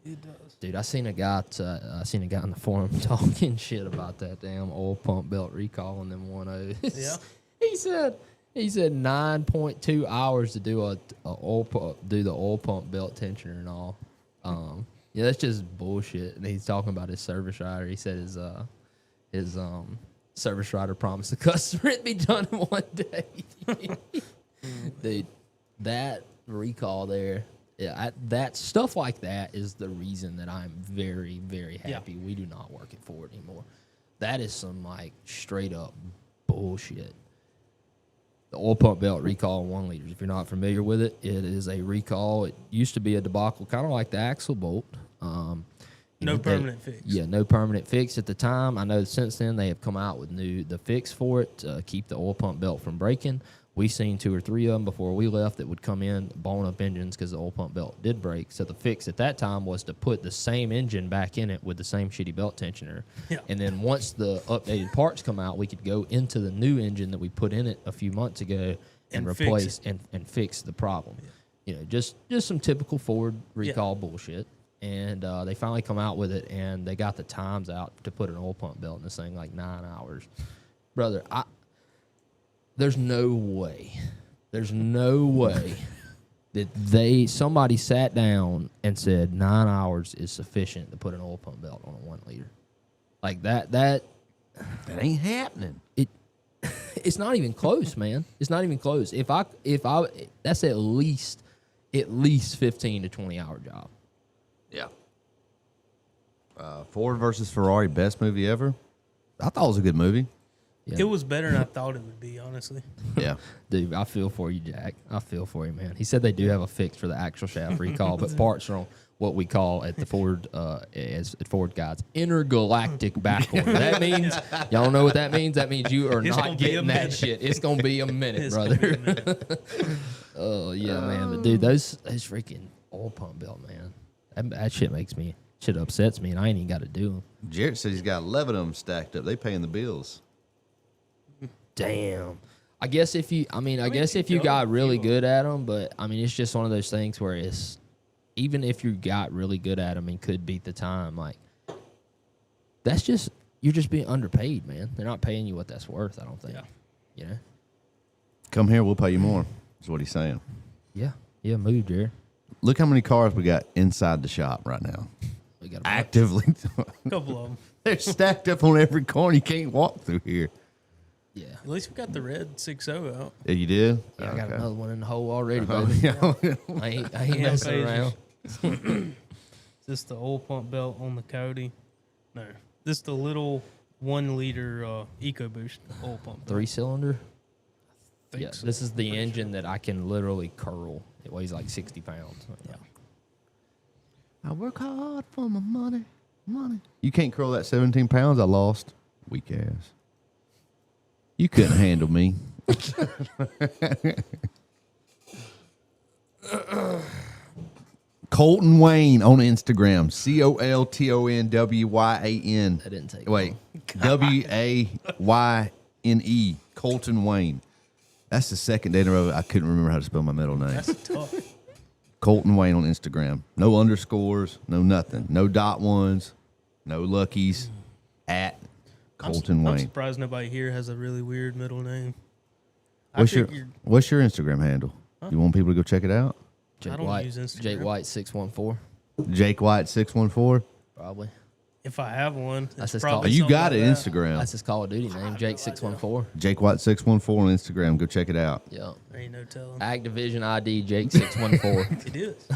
It does. Dude, I seen a guy in the forum talking shit about that damn oil pump belt recall on them 1.0s. Yeah. He said 9.2 hours to do the oil pump belt tensioner and all. Yeah, that's just bullshit. And he's talking about his service rider. He said his service rider promised the customer it'd be done in 1 day. Dude, that recall there, that stuff like that is the reason that I'm very, very happy we do not work at Ford anymore. That is some like straight up bullshit. The oil pump belt recall in 1 liters. If you're not familiar with it, it is a recall. It used to be a debacle, kind of like the axle bolt. No permanent fix. Yeah, no permanent fix at the time. I know since then they have come out with the fix for it to keep the oil pump belt from breaking. We seen 2 or 3 of them before we left that would come in, blown up engines because the oil pump belt did break. So the fix at that time was to put the same engine back in it with the same shitty belt tensioner. Yeah. And then once the updated parts come out, we could go into the new engine that we put in it a few months ago and replace and fix the problem. Yeah. You know, just some typical Ford recall bullshit. And they finally come out with it, and they got the times out to put an oil pump belt in this thing like 9 hours. Brother, there's no way that somebody sat down and said 9 hours is sufficient to put an oil pump belt on a 1 liter. Like that ain't happening. It's not even close, man. It's not even close. If I that's at least 15 to 20 hour job. Yeah. Ford versus Ferrari, best movie ever. I thought it was a good movie. Yeah. It was better than I thought it would be, honestly. Yeah. Dude, I feel for you, Jack. I feel for you, man. He said they do have a fix for the axle shaft recall, but parts are on what we call at the Ford as at Ford guides intergalactic backorder. That means y'all know what that means. That means you are not getting that shit. It's gonna be a minute, brother. Oh yeah, man. But dude, those freaking oil pump belt, man. That shit upsets me, and I ain't even got to do them. Jarrett says he's got 11 of them stacked up. They paying the bills. Damn. I guess if you got really good at them, but I mean, it's just one of those things where it's even if you got really good at them and could beat the time, like you're just being underpaid, man. They're not paying you what that's worth. I don't think. Yeah. You know. Come here, we'll pay you more. Is what he's saying. Yeah. Move, Jared. Look how many cars we got inside the shop right now. We got Actively. A couple of them. They're stacked up on every corner. You can't walk through here. Yeah. At least we got the red 6.0 out. Yeah, you did? Yeah, I got another one in the hole already, Oh, baby. yeah. I ain't messing around. This the oil pump belt on the Coyote. No, this the little 1 liter EcoBoost oil pump belt. 3-cylinder. Think Yeah, so. this is the engine that I can literally curl. It weighs like 60 pounds. Yeah. I work hard for my money. You can't curl that 17 pounds I lost. Weak ass. You couldn't handle me. Colton Wayne on Instagram. COLTONWYAN. That didn't take Wait. long. WAYNE. Colton Wayne. That's the second day in a row I couldn't remember how to spell my middle name. That's tough. Colton Wayne on Instagram. No underscores, no nothing. No dot ones, no luckies. At Colton I'm Wayne. surprised nobody here has a really weird middle name. What's your Instagram handle? You want people to go check it out? Jake I don't White. use Instagram. Jake White 614. Jake White 614. Probably. If I have one, That's it's his call. probably You something got like it. that. Instagram. That's his Call of Duty name. Jake 614. Jake White 614 on Instagram. Go check it out. Yeah. There ain't no telling. Activision ID Jake 614. It is.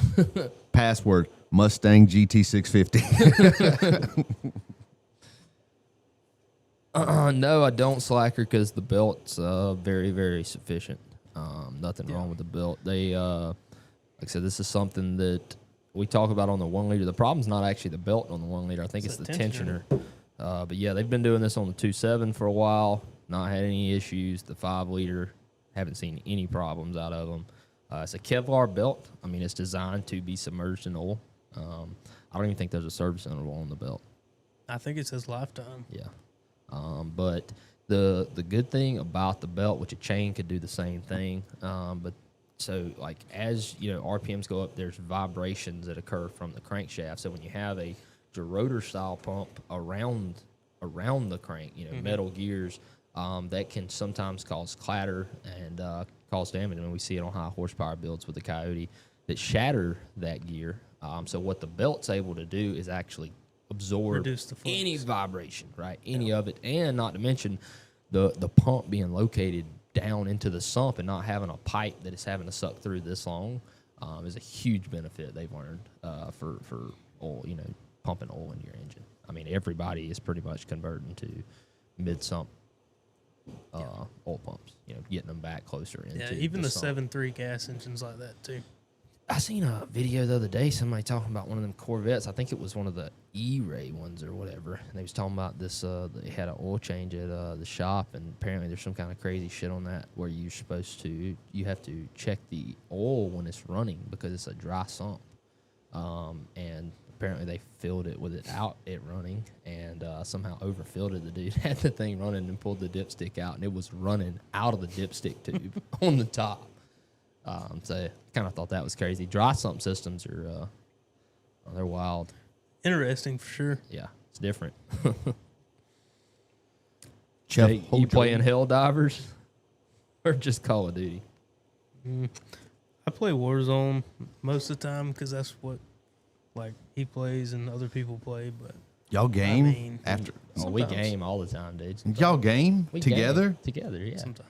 Password Mustang GT 650. No, I don't slacker because the belt's very, very sufficient. Nothing wrong with the belt. They, like I said, this is something that we talk about on the 1 liter. The problem's not actually the belt on the 1 liter. I think it's the tensioner. But yeah, they've been doing this on the 2.7 for a while. Not had any issues. The 5 liter, haven't seen any problems out of them. It's a Kevlar belt. I mean, it's designed to be submerged in oil. I don't even think there's a service interval on the belt. I think it says lifetime. Yeah. But the good thing about the belt, which a chain could do the same thing, but so like as you know RPMs go up, there's vibrations that occur from the crankshaft. So when you have a gerotor style pump around the crank, metal gears, that can sometimes cause clatter and cause damage. I mean, we see it on high horsepower builds with the Coyote that shatter that gear. So what the belt's able to do is actually absorb Reduce the flux. any vibration, right? Any of it, and not to mention the pump being located down into the sump and not having a pipe that is having to suck through this long is a huge benefit they've learned for oil, pumping oil into your engine. I mean, everybody is pretty much converting to mid-sump oil pumps, getting them back closer into Even the sump. 7.3 gas engines like that too. I seen a video the other day, somebody talking about one of them Corvettes. I think it was one of the E-Ray ones or whatever. And they was talking about this, they had an oil change at the shop, and apparently there's some kind of crazy shit on that where you have to check the oil when it's running because it's a dry sump. And apparently they filled it without it running and somehow overfilled it. The dude had the thing running and pulled the dipstick out, and it was running out of the dipstick tube on the top. So kind of thought that was crazy. Dry sump systems are they're wild. Interesting for sure. Yeah, it's different. Chef Hey, you playing Hell Divers or just Call of Duty? I play Warzone most of the time because that's what he plays and other people play. But Y'all game mean, after? Oh, we Sometimes. game all the time, dude. Y'all game We together? game together, yeah. sometimes,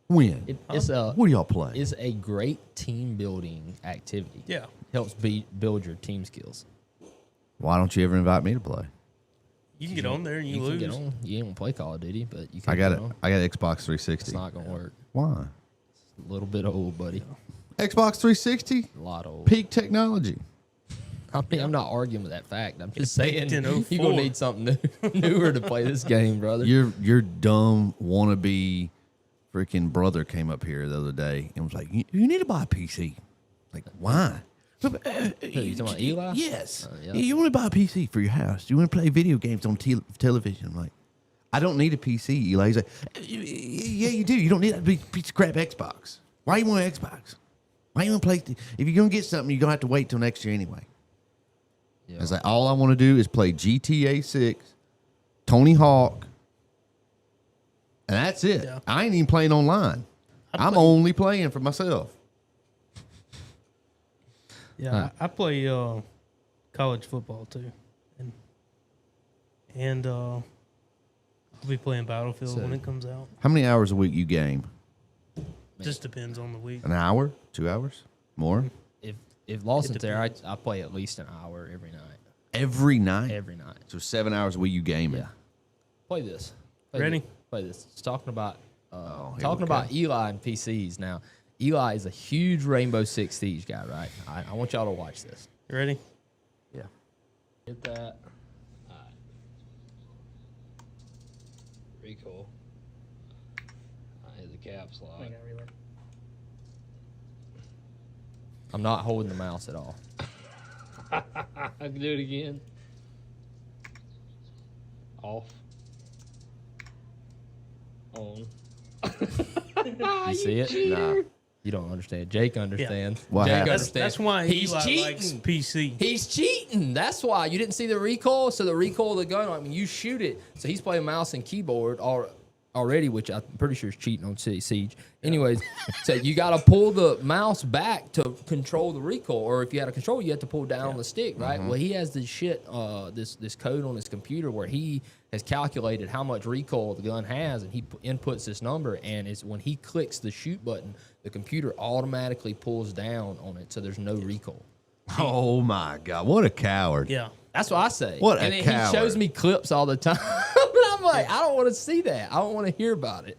When? What do y'all play? It's a great team building activity. yeah, Helps build your team skills. Why don't you ever invite me to play? you can get on there and you can lose. get on. You don't play Call of Duty, but you can. I got get it. on. I got Xbox 360. It's not gonna work. Why? A little bit old, buddy. Xbox 360, A lot old. peak technology. I mean, I'm not arguing with that fact. I'm just saying in you're 04. gonna need something newer to play this game, brother. Your dumb wannabe freaking brother came up here the other day and was like, "You need to buy a PC." Like, why? Who, you talking about Eli? Yes. Yeah. You want to buy a PC for your house. You want to play video games on television. I'm like, I don't need a PC, Eli. He's like, yeah, you do. You don't need a piece of crap Xbox. Why you want an Xbox? Why you want to play? If you're going to get something, you're going to have to wait till next year anyway. Yeah. It's like, all I want to do is play GTA 6, Tony Hawk, and that's it. Yeah. I ain't even playing online. I'm only playing for myself. Yeah, I play college football too, and I'll be playing Battlefield when it comes out. How many hours a week you game? Just depends on the week. An hour? 2 hours? More? If Lawson's there, I play at least an hour every night. Every night? Every night. So 7 hours a week you gaming? Yeah. Play this. Ready? Play this. It's talking about here we go. Eli and PCs. Now, Eli is a huge Rainbow Six Siege guy, right? I want y'all to watch this. You ready? Yeah. Get that. All right. Recoil. I hit the caps lock. I'm not holding the mouse at all. I can do it again. Off. On. You see it? Nah. You don't understand. Jake understands. What Jake happened? understands. That's why he's Eli cheating. likes PC. He's cheating. That's why you didn't see the recoil. So the recoil of the gun, I mean, you shoot it. So he's playing mouse and keyboard already, which I'm pretty sure is cheating on Siege. Anyways, so you got to pull the mouse back to control the recoil, or if you had a control, you have to pull down on the stick, right? Well, he has this shit, this code on his computer where he has calculated how much recoil the gun has, and he inputs this number, and it's when he clicks the shoot button, the computer automatically pulls down on it, so there's no recoil. Oh my God! What a coward! Yeah. That's what I say. What a and then coward. he shows me clips all the time, but I'm like, I don't want to see that. I don't want to hear about it.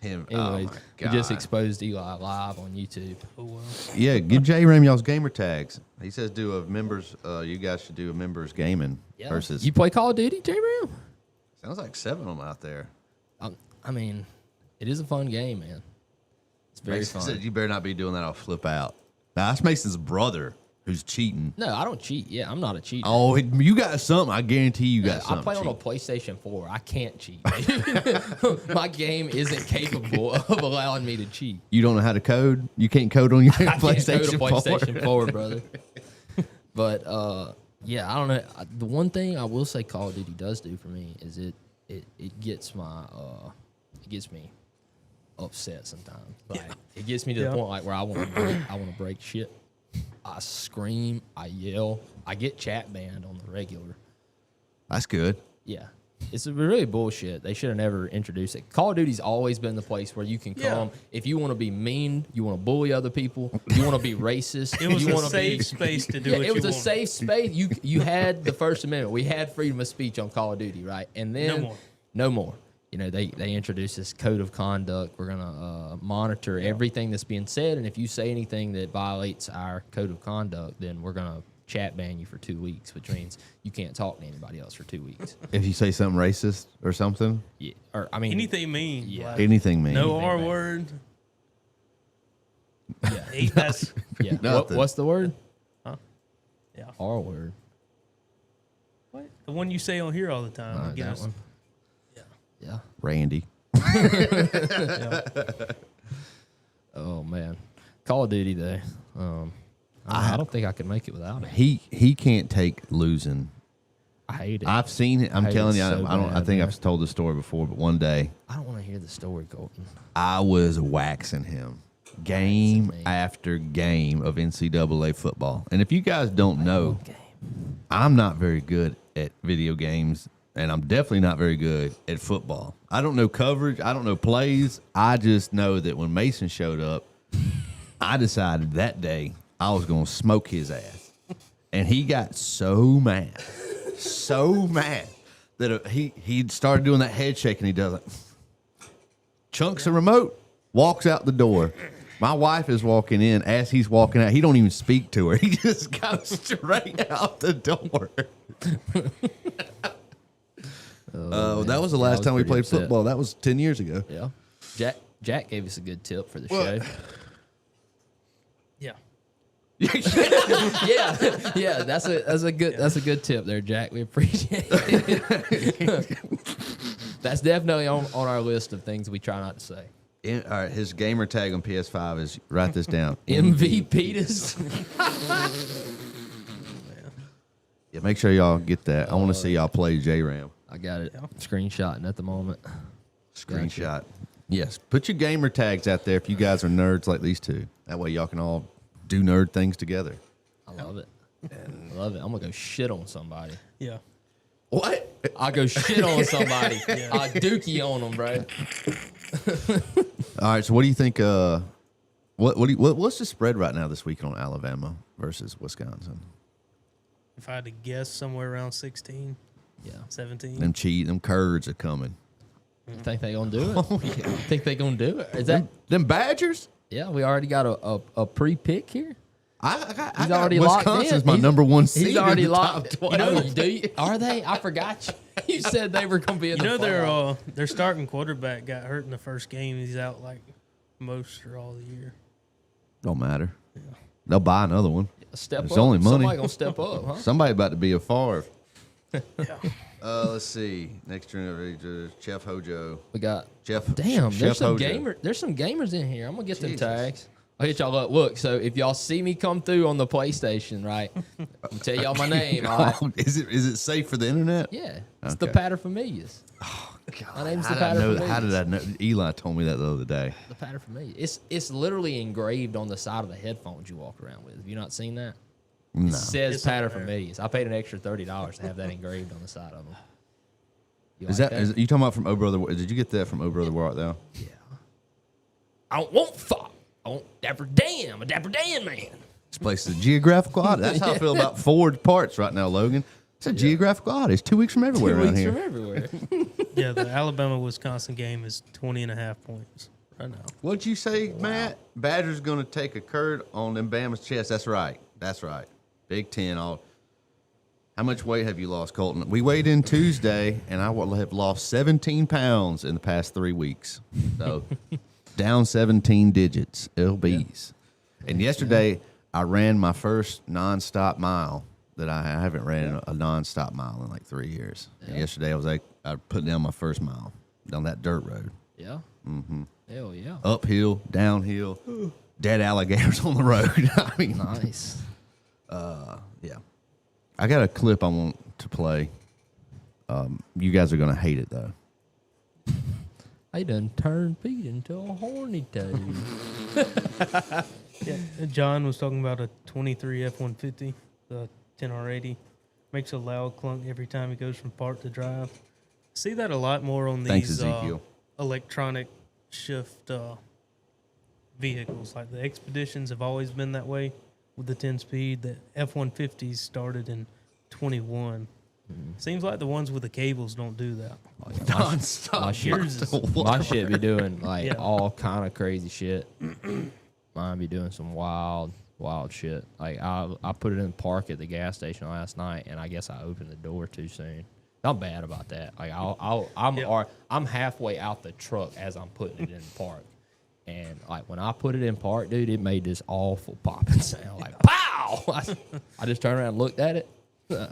Him. Anyways, Oh my we God. just exposed Eli live on YouTube. Oh, well. Yeah, give J-Ram y'all's gamer tags. He says do a members. You guys should do a members gaming versus. You play Call of Duty, J-Ram? Sounds like 7 of them out there. I mean, it is a fun game, man. It's very Mason fun. said you better not be doing that. I'll flip out. Now, that's Mason's brother who's cheating. No, I don't cheat. Yeah, I'm not a cheater. Oh, you got something. I guarantee you got I something. play on a PlayStation 4. I can't cheat. My game isn't capable of allowing me to cheat. You don't know how to code? You can't code on your I can't PlayStation go 4? to PlayStation 4, brother. But yeah, I don't know. The one thing I will say Call of Duty does do for me is it gets my it gets me upset sometimes. Like it gets me to the point like where I want to break shit. I scream, I yell, I get chat banned on the regular. That's good. Yeah. It's really bullshit. They should have never introduced it. Call of Duty's always been the place where you can come. If you want to be mean, you want to bully other people, you want to be racist. It was you a wanna safe space to do yeah, what it you was a wanted. safe space. You had the First Amendment. We had freedom of speech on Call of Duty, right? And then no more. You know, they introduced this code of conduct. We're gonna monitor everything that's being said, and if you say anything that violates our code of conduct, then we're gonna chat ban you for 2 weeks, which means you can't talk to anybody else for 2 weeks. If you say something racist or something, Yeah, or I mean Anything mean. Yeah. Like, anything mean. no Anything R bad. word. Yeah. That's, Yeah. Nothing. What's the word? Huh? Yeah. R word. What? The one you say on here all the time. I That guess. one. Yeah. Randy. Oh man, Call of Duty though. I don't think I could make it without it. He can't take losing. I hate it. I've seen it. I'm hate telling it you. so I don't. I bad, think man. I've told the story before, but one day I don't want to hear the story, Colton. I was waxing him game me. after game of NCAA football. And if you guys don't know, Okay. I'm not very good at video games, and I'm definitely not very good at football. I don't know coverage. I don't know plays. I just know that when Mason showed up, I decided that day I was going to smoke his ass. And he got so mad that he started doing that head shake, and he does it. Chunks a remote, walks out the door. My wife is walking in. As he's walking out, he don't even speak to her. He just goes straight out the door. That was the last was time we pretty played upset. football. That was 10 years ago. Yeah. Jack gave us a good tip for the What? show. Yeah. yeah. That's a good tip there, Jack. We appreciate it. That's definitely on our list of things we try not to say. All right, his gamer tag on PS5 is, write this down. MVPs. Yeah, make sure y'all get that. I want to see y'all play J-Ram. I got it. Screenshotting at the moment. Screenshot. Yes. Put your gamer tags out there if you guys are nerds like these two. That way y'all can all do nerd things together. I love it. I love it. I'm gonna go shit on somebody. Yeah. What? I'll go shit on somebody. I'll dookie on them, bro. All right, so what do you think? What's the spread right now this week on Alabama versus Wisconsin? if I had to guess, somewhere around 16, Yeah. 17. Them curds are coming. You think they gonna do it? Oh, yeah. You think they gonna do it? Is that? Them Badgers? Yeah, we already got a pre-pick here. I got already locked in. Wisconsin's my number one seed. He's already in the top locked. 12. Do you? Are they? I forgot you. You said they were gonna be in You the know playoff. their starting quarterback got hurt in the first game. He's out like most or all the year. Don't matter. They'll buy another one. Step It's up. only money. Somebody gonna step up, huh? Somebody about to be a Favre. Yeah. Let's see. Next turn, Chef Hojo. We got. Chef. Damn, Chef there's some Hojo. There's some gamers in here. I'm gonna get them Jesus. tags. I'll hit y'all up. Look, so if y'all see me come through on the PlayStation, right? I'll tell y'all my name. All right? Oh, is it safe for the internet? Yeah, it's the Okay. Paterfamilias. God, My name's how the did I know that? Paterfamilias. How did I know? Eli told me that the other day. The Paterfamilias. It's literally engraved on the side of the headphones you walk around with. Have you not seen that? No. It says It's up there. Paterfamilias. I paid an extra $30 to have that engraved on the side of them. You Is like that? Is you talking about from Oh Brother? Did you get that from Oh Brother Wart though? Yeah. I don't want fuck. I want Dapper Dan. I'm a Dapper Dan man. This place is a geographical oddity. That's how I feel about Ford parts right now, Logan. It's a geographical oddity. It's 2 weeks from everywhere 2 around weeks here. from everywhere. Yeah, the Alabama-Wisconsin game is 20.5 points right now. What'd you say, Matt? Badger's going to take a curd on them Bama's chest. That's right. That's right. Big Ten. How much weight have you lost, Colton? We weighed in Tuesday, and I will have lost 17 pounds in the past 3 weeks. So down 17 digits. LBs. And yesterday, I ran my first nonstop mile that I haven't ran a nonstop mile in like 3 years. And yesterday, I put down my first mile down that dirt road. Yeah. Mm-hmm. Hell yeah. Uphill, downhill, dead alligators on the road. I mean, Nice. yeah. I got a clip I want to play. You guys are going to hate it, though. I done turned Pete into a horny toad. Yeah, John was talking about a 23 F-150, the 10R80. Makes a loud clunk every time he goes from park to drive. See that a lot more on Thanks, these Ezekiel. electronic shift vehicles. Like the Expeditions have always been that way with the 10-speed. The F-150s started in 21. Seems like the ones with the cables don't do that. Nonstop. My shit, Yours is- my shit be doing like Yeah. all kind of crazy shit. Mine be doing some wild shit. Like I put it in park at the gas station last night, and I guess I opened the door too soon. I'm bad about that. Like I'm halfway out the truck as I'm putting it in park, and like when I put it in park, dude, it made this awful popping sound. Like pow! I just turned around and looked at it.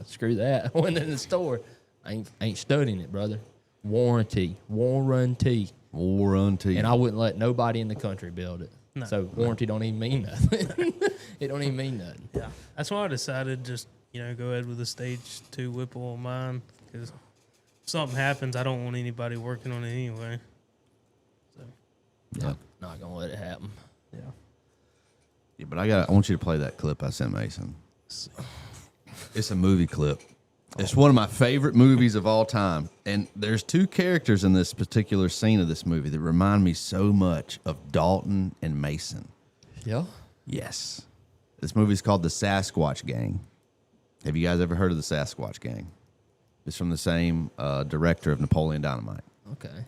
Screw that. I went in the store. I ain't studying it, brother. Warranty. And I wouldn't let nobody in the country build it. No. So warranty don't even mean nothing. It don't even mean nothing. Yeah, that's why I decided just go ahead with the stage 2 Whipple on mine, because if something happens, I don't want anybody working on it anyway. So Yeah. Not gonna let it happen. yeah, Yeah, but I want you to play that clip I sent Mason. It's a movie clip. It's one of my favorite movies of all time. And there's 2 characters in this particular scene of this movie that remind me so much of Dalton and Mason. Yeah. Yes. This movie's called The Sasquatch Gang. Have you guys ever heard of The Sasquatch Gang? It's from the same director of Napoleon Dynamite. Okay.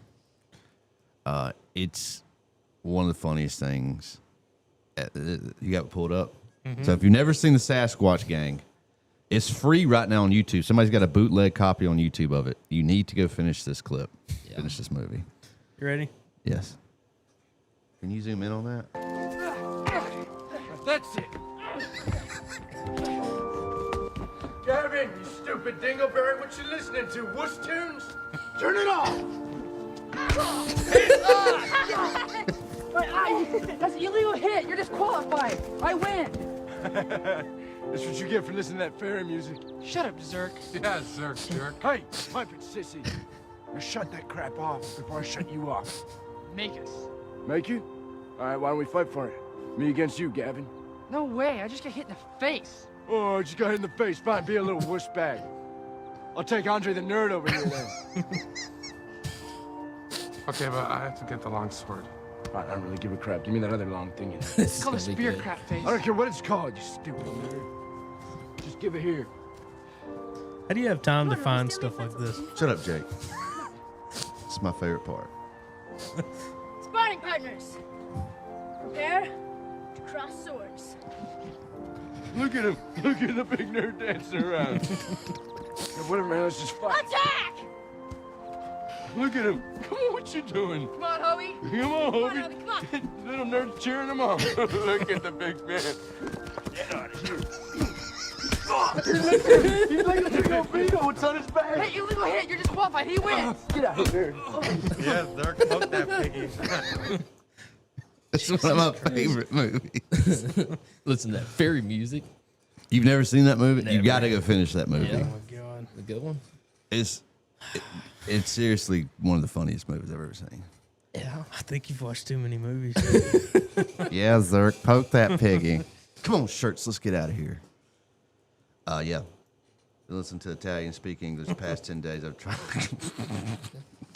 It's one of the funniest things. You got it pulled up? Mm-hmm. So if you've never seen The Sasquatch Gang, it's free right now on YouTube. Somebody's got a bootleg copy on YouTube of it. You need to go finish this clip. Yeah. Finish this movie. you ready? Yes. Can you zoom in on that? That's it. Gavin, you stupid dingleberry, what you listening to? Wuss tunes? Turn it off! That's an illegal hit. You're disqualified. I win. That's what you get for listening to that fairy music. Shut up, Zerk. Yeah, Zerk. Hey, pipe it, sissy. Now shut that crap off before I shut you off. Make us. Make you? All right, why don't we fight for it? Me against you, Gavin. No way. I just got hit in the face. Oh, you got hit in the face. Fine, be a little wuss bag. I'll take Andre the Nerd over here then. Okay, but I have to get the long sword. I don't really give a crap. Give me that other long thing. This It's is called a gonna be spear good. crap face. I don't care what it's called, you stupid nerd. Just give it here. How do you have time to find stuff like this? Shut up, Jake. It's my favorite part. Sparring partners. Prepare to cross swords. Look at him. Look at the big nerd dancing around. Now, wait a minute, let's just fight. Attack! Look at him. Come on, what you doing? Come on, Hobie. Come on, Come on, Hobie. Hobie, come on. Little nerd's cheering him on. Look at the big man. Get out of here. He's like a big old beetle. What's on his back? Hey, illegal hit. You're disqualified. He wins. Get out of here. Yeah, Dirk, poke that piggy. It's one of my favorite movies. Listen to that fairy music. You've never seen that movie? You Never. got to go finish that movie. Yeah. Oh my god. A good one. It's seriously one of the funniest movies I've ever seen. Yeah. I think you've watched too many movies. Yeah, Zerk, poke that piggy. Come on, shirts, let's get out of here. Yeah. Listen to Italian, speak English. The past 10 days I've tried.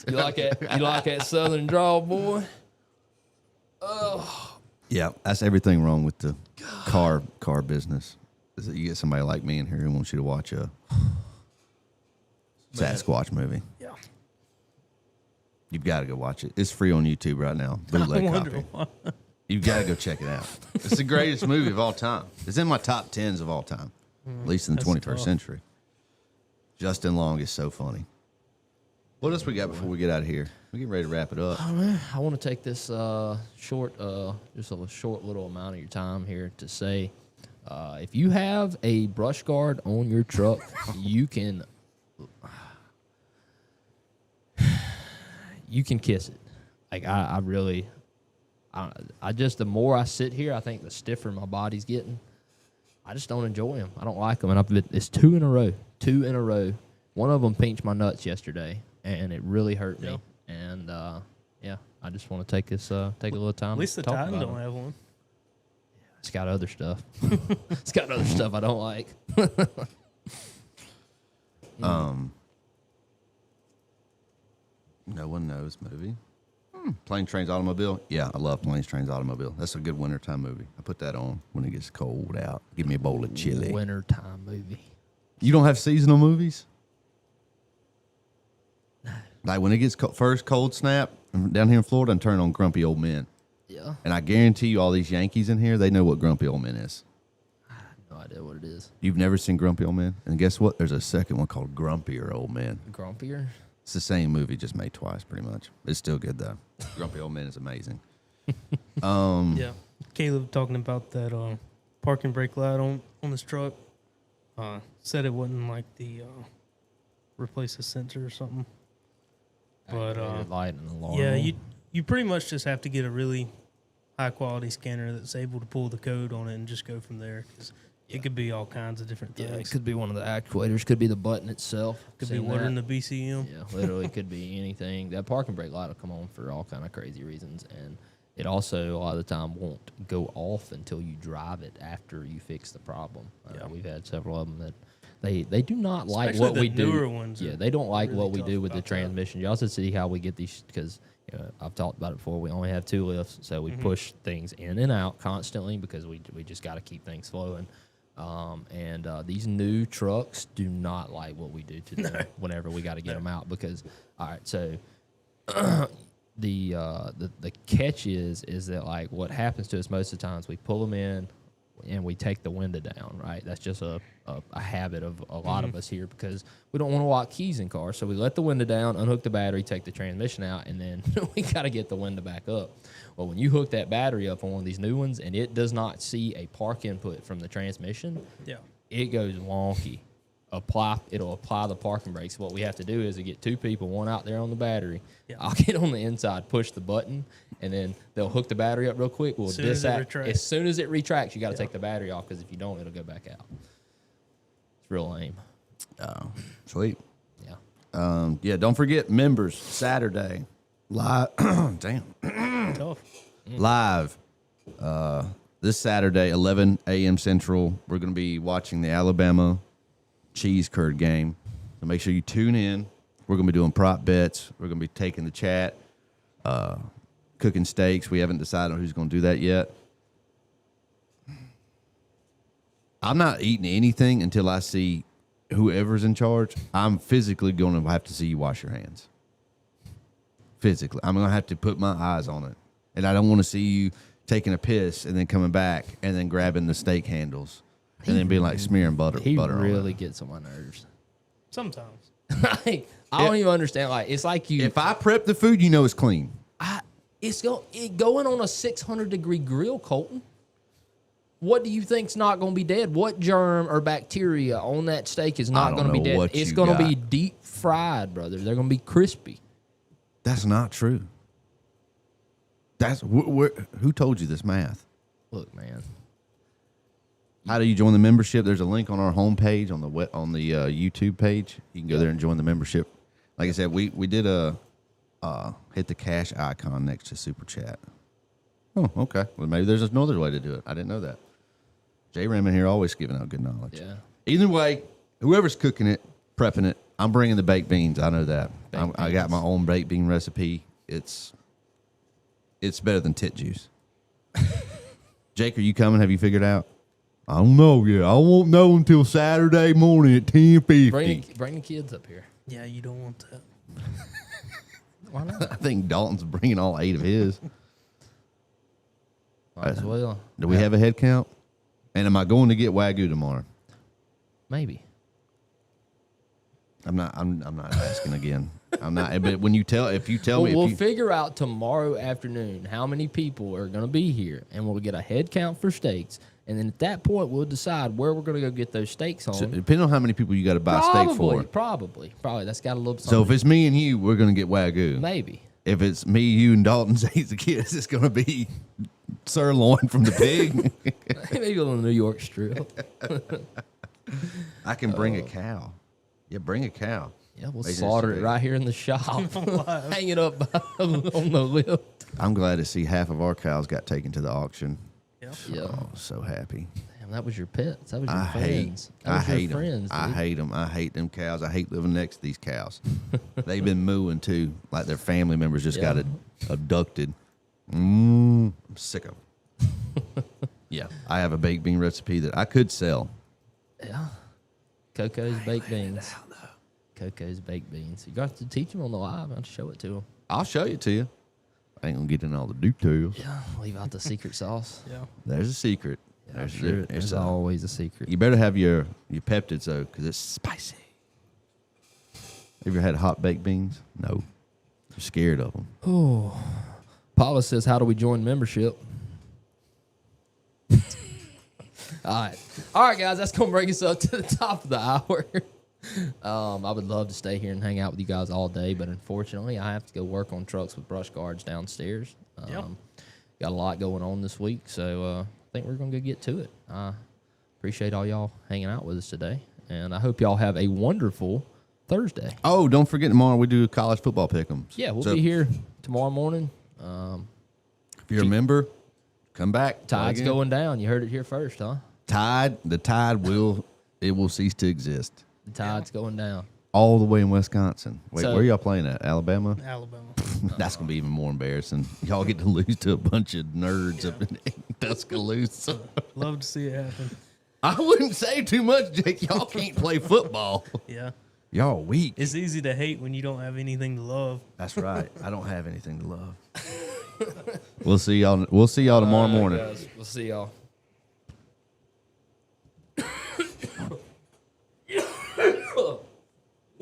You like that? You like that southern drawl, boy? Yeah, that's everything wrong with the car business. Is that you get somebody like me in here who wants you to watch a Sasquatch movie. Yeah. You've got to go watch it. It's free on YouTube right now. Bootleg I wonder copy. why. You've got to go check it out. It's the greatest movie of all time. It's in my top 10s of all time, at least in the That's 21st tough. century. Justin Long is so funny. What else we got before we get out of here? We're getting ready to wrap it up. I want to take this short, just a short little amount of your time here to say, if you have a brush guard on your truck, you can kiss it. Like I really, I just the more I sit here, I think the stiffer my body's getting. I just don't enjoy them. I don't like them, and it's two in a row. One of them pinched my nuts yesterday, and it really hurt me. Yep. And yeah, I just want to take a little time. At least to the talk Titan about don't them. have one. It's got other stuff. It's got other stuff I don't like. No one knows movie. Plane, Trains, Automobile. Yeah, I love Planes, Trains, Automobile. That's a good wintertime movie. I put that on when it gets cold out. Give me a bowl of chili. Wintertime movie. You don't have seasonal movies? Like when it gets first cold snap down here in Florida, and turn on Grumpy Old Men. Yeah. And I guarantee you all these Yankees in here, they know what Grumpy Old Men is. No idea what it is. You've never seen Grumpy Old Men? And guess what? There's a second one called Grumpier Old Men. Grumpier? It's the same movie, just made twice, pretty much. It's still good, though. Grumpy Old Men is amazing. Yeah. Caleb talking about that parking brake light on his truck. Said it wasn't like the replace a sensor or something. But Activated light and alarm. yeah, you pretty much just have to get a really high quality scanner that's able to pull the code on it and just go from there. 'Cause it could be all kinds of different things. Yeah, it could be one of the actuators. Could be the button itself. Could be Seen watering that. the BCM. Yeah, literally could be anything. That parking brake light will come on for all kind of crazy reasons, and it also a lot of the time won't go off until you drive it after you fix the problem. Yeah. We've had several of them that they do not like Especially what the we do. newer ones Yeah, are they don't like really what we tough do with the about that. transmission. You also see how we get these because I've talked about it before. We only have 2 lifts, so we push things in and out constantly because we just got to keep things flowing. And these new trucks do not like what we do to them whenever we got to get them out because, all right, so the catch is that like what happens to us most of the times we pull them in and we take the window down, right? That's just a habit of a lot of us here because we don't want to lock keys in cars. So we let the window down, unhook the battery, take the transmission out, and then we got to get the window back up. Well, when you hook that battery up on one of these new ones and it does not see a park input from the transmission, Yeah. it goes wonky. It'll apply the parking brakes. What we have to do is to get 2 people, one out there on the battery. Yeah. I'll get on the inside, push the button, and then they'll hook the battery up real quick. We'll Soon as it disat- retracts. as soon as it retracts, you got to take the battery off because if you don't, it'll go back out. It's real lame. Oh, sweet. Yeah. Yeah, don't forget members Saturday live. Damn, Tough. live. This Saturday, 11 a.m. Central. We're going to be watching the Alabama cheese curd game. So make sure you tune in. We're going to be doing prop bets. We're going to be taking the chat, cooking steaks. We haven't decided on who's going to do that yet. I'm not eating anything until I see whoever's in charge, I'm physically going to have to see you wash your hands. Physically. I'm going to have to put my eyes on it. And I don't want to see you taking a piss and then coming back and then grabbing the steak handles and then being like smearing butter He on really it. gets on my nerves. Sometimes. Like, I don't even understand. Like, it's like you. If I prep the food, you know it's clean. It's going on a 600-degree grill, Colton. What do you think's not going to be dead? What germ or bacteria on that steak is not going to be dead? It's going to be deep fried, brother. They're going to be crispy. That's not true. That's who told you this math? Look, man. How do you join the membership? There's a link on our homepage on the YouTube page. You can go there and join the membership. Like I said, we did hit the cash icon next to Super Chat. Oh, okay. Well, maybe there's another way to do it. I didn't know that. J Ram in here always giving out good knowledge. Yeah. Either way, whoever's cooking it, prepping it, I'm bringing the baked beans. I know that. I got my own baked bean recipe. It's better than tit juice. Jake, are you coming? Have you figured out? I don't know yet. I won't know until Saturday morning at 10:50. Bring the kids up here. Yeah, you don't want that. Why not? I think Dalton's bringing all 8 of his. Might as well. Do we have a head count? And am I going to get Wagyu tomorrow? Maybe. I'm not asking again. I'm not. But when you tell, if you tell me, We'll figure out tomorrow afternoon how many people are going to be here, and we'll get a head count for steaks. And then at that point, we'll decide where we're going to go get those steaks on. so depending on how many people you got to buy steak for. Probably. That's got a little something. So if it's me and you, we're going to get Wagyu. Maybe. If it's me, you, and Dalton, Zane's the kids, it's going to be sirloin from the pig. Maybe on the New York strip. I can bring a cow. Yeah, bring a cow. Yeah, we'll They just slaughter it big. right here in the shop. Hang it up on the lift. I'm glad to see half of our cows got taken to the auction. Yeah. Yeah. Oh, so happy. Damn, that was your pets. That was your I friends. hate your them. friends, I dude. hate them. I hate them cows. I hate living next to these cows. They've been mooing too, like their family members just got abducted. I'm sick of them. Yeah, I have a baked bean recipe that I could sell. Yeah. Coco's baked beans. Coco's baked beans. You got to teach them on the live. I'll show it to them. I'll show it to you. I ain't gonna get in all the details. Yeah. Leave out the secret sauce. Yeah. There's a secret. Yeah, There's there's always a secret. You better have your peptids though, because it's spicy. Have you ever had hot baked beans? No. You're scared of them. Oh. Paula says, how do we join membership? All right, guys, that's going to bring us up to the top of the hour. I would love to stay here and hang out with you guys all day, but unfortunately, I have to go work on trucks with brush guards downstairs. Got a lot going on this week, so I think we're going to go get to it. I appreciate all y'all hanging out with us today, and I hope y'all have a wonderful Thursday. Oh, don't forget tomorrow we do college football pick'ems. Yeah, we'll be here tomorrow morning. If you're a member, come back. Tide's going down. You heard it here first, huh? The tide will cease to exist. The tide's going down. All the way in Wisconsin. Wait, So- where y'all playing at? Alabama? Alabama. That's gonna be even more embarrassing. Y'all get to lose to a bunch of nerds up in Tuscaloosa. Love to see it happen. I wouldn't say too much, Jake. Y'all can't play football. Yeah. Y'all weak. It's easy to hate when you don't have anything to love. That's right. I don't have anything to love. We'll see y'all. We'll see y'all tomorrow morning. Guys, we'll see y'all.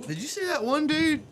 Did you see that one dude?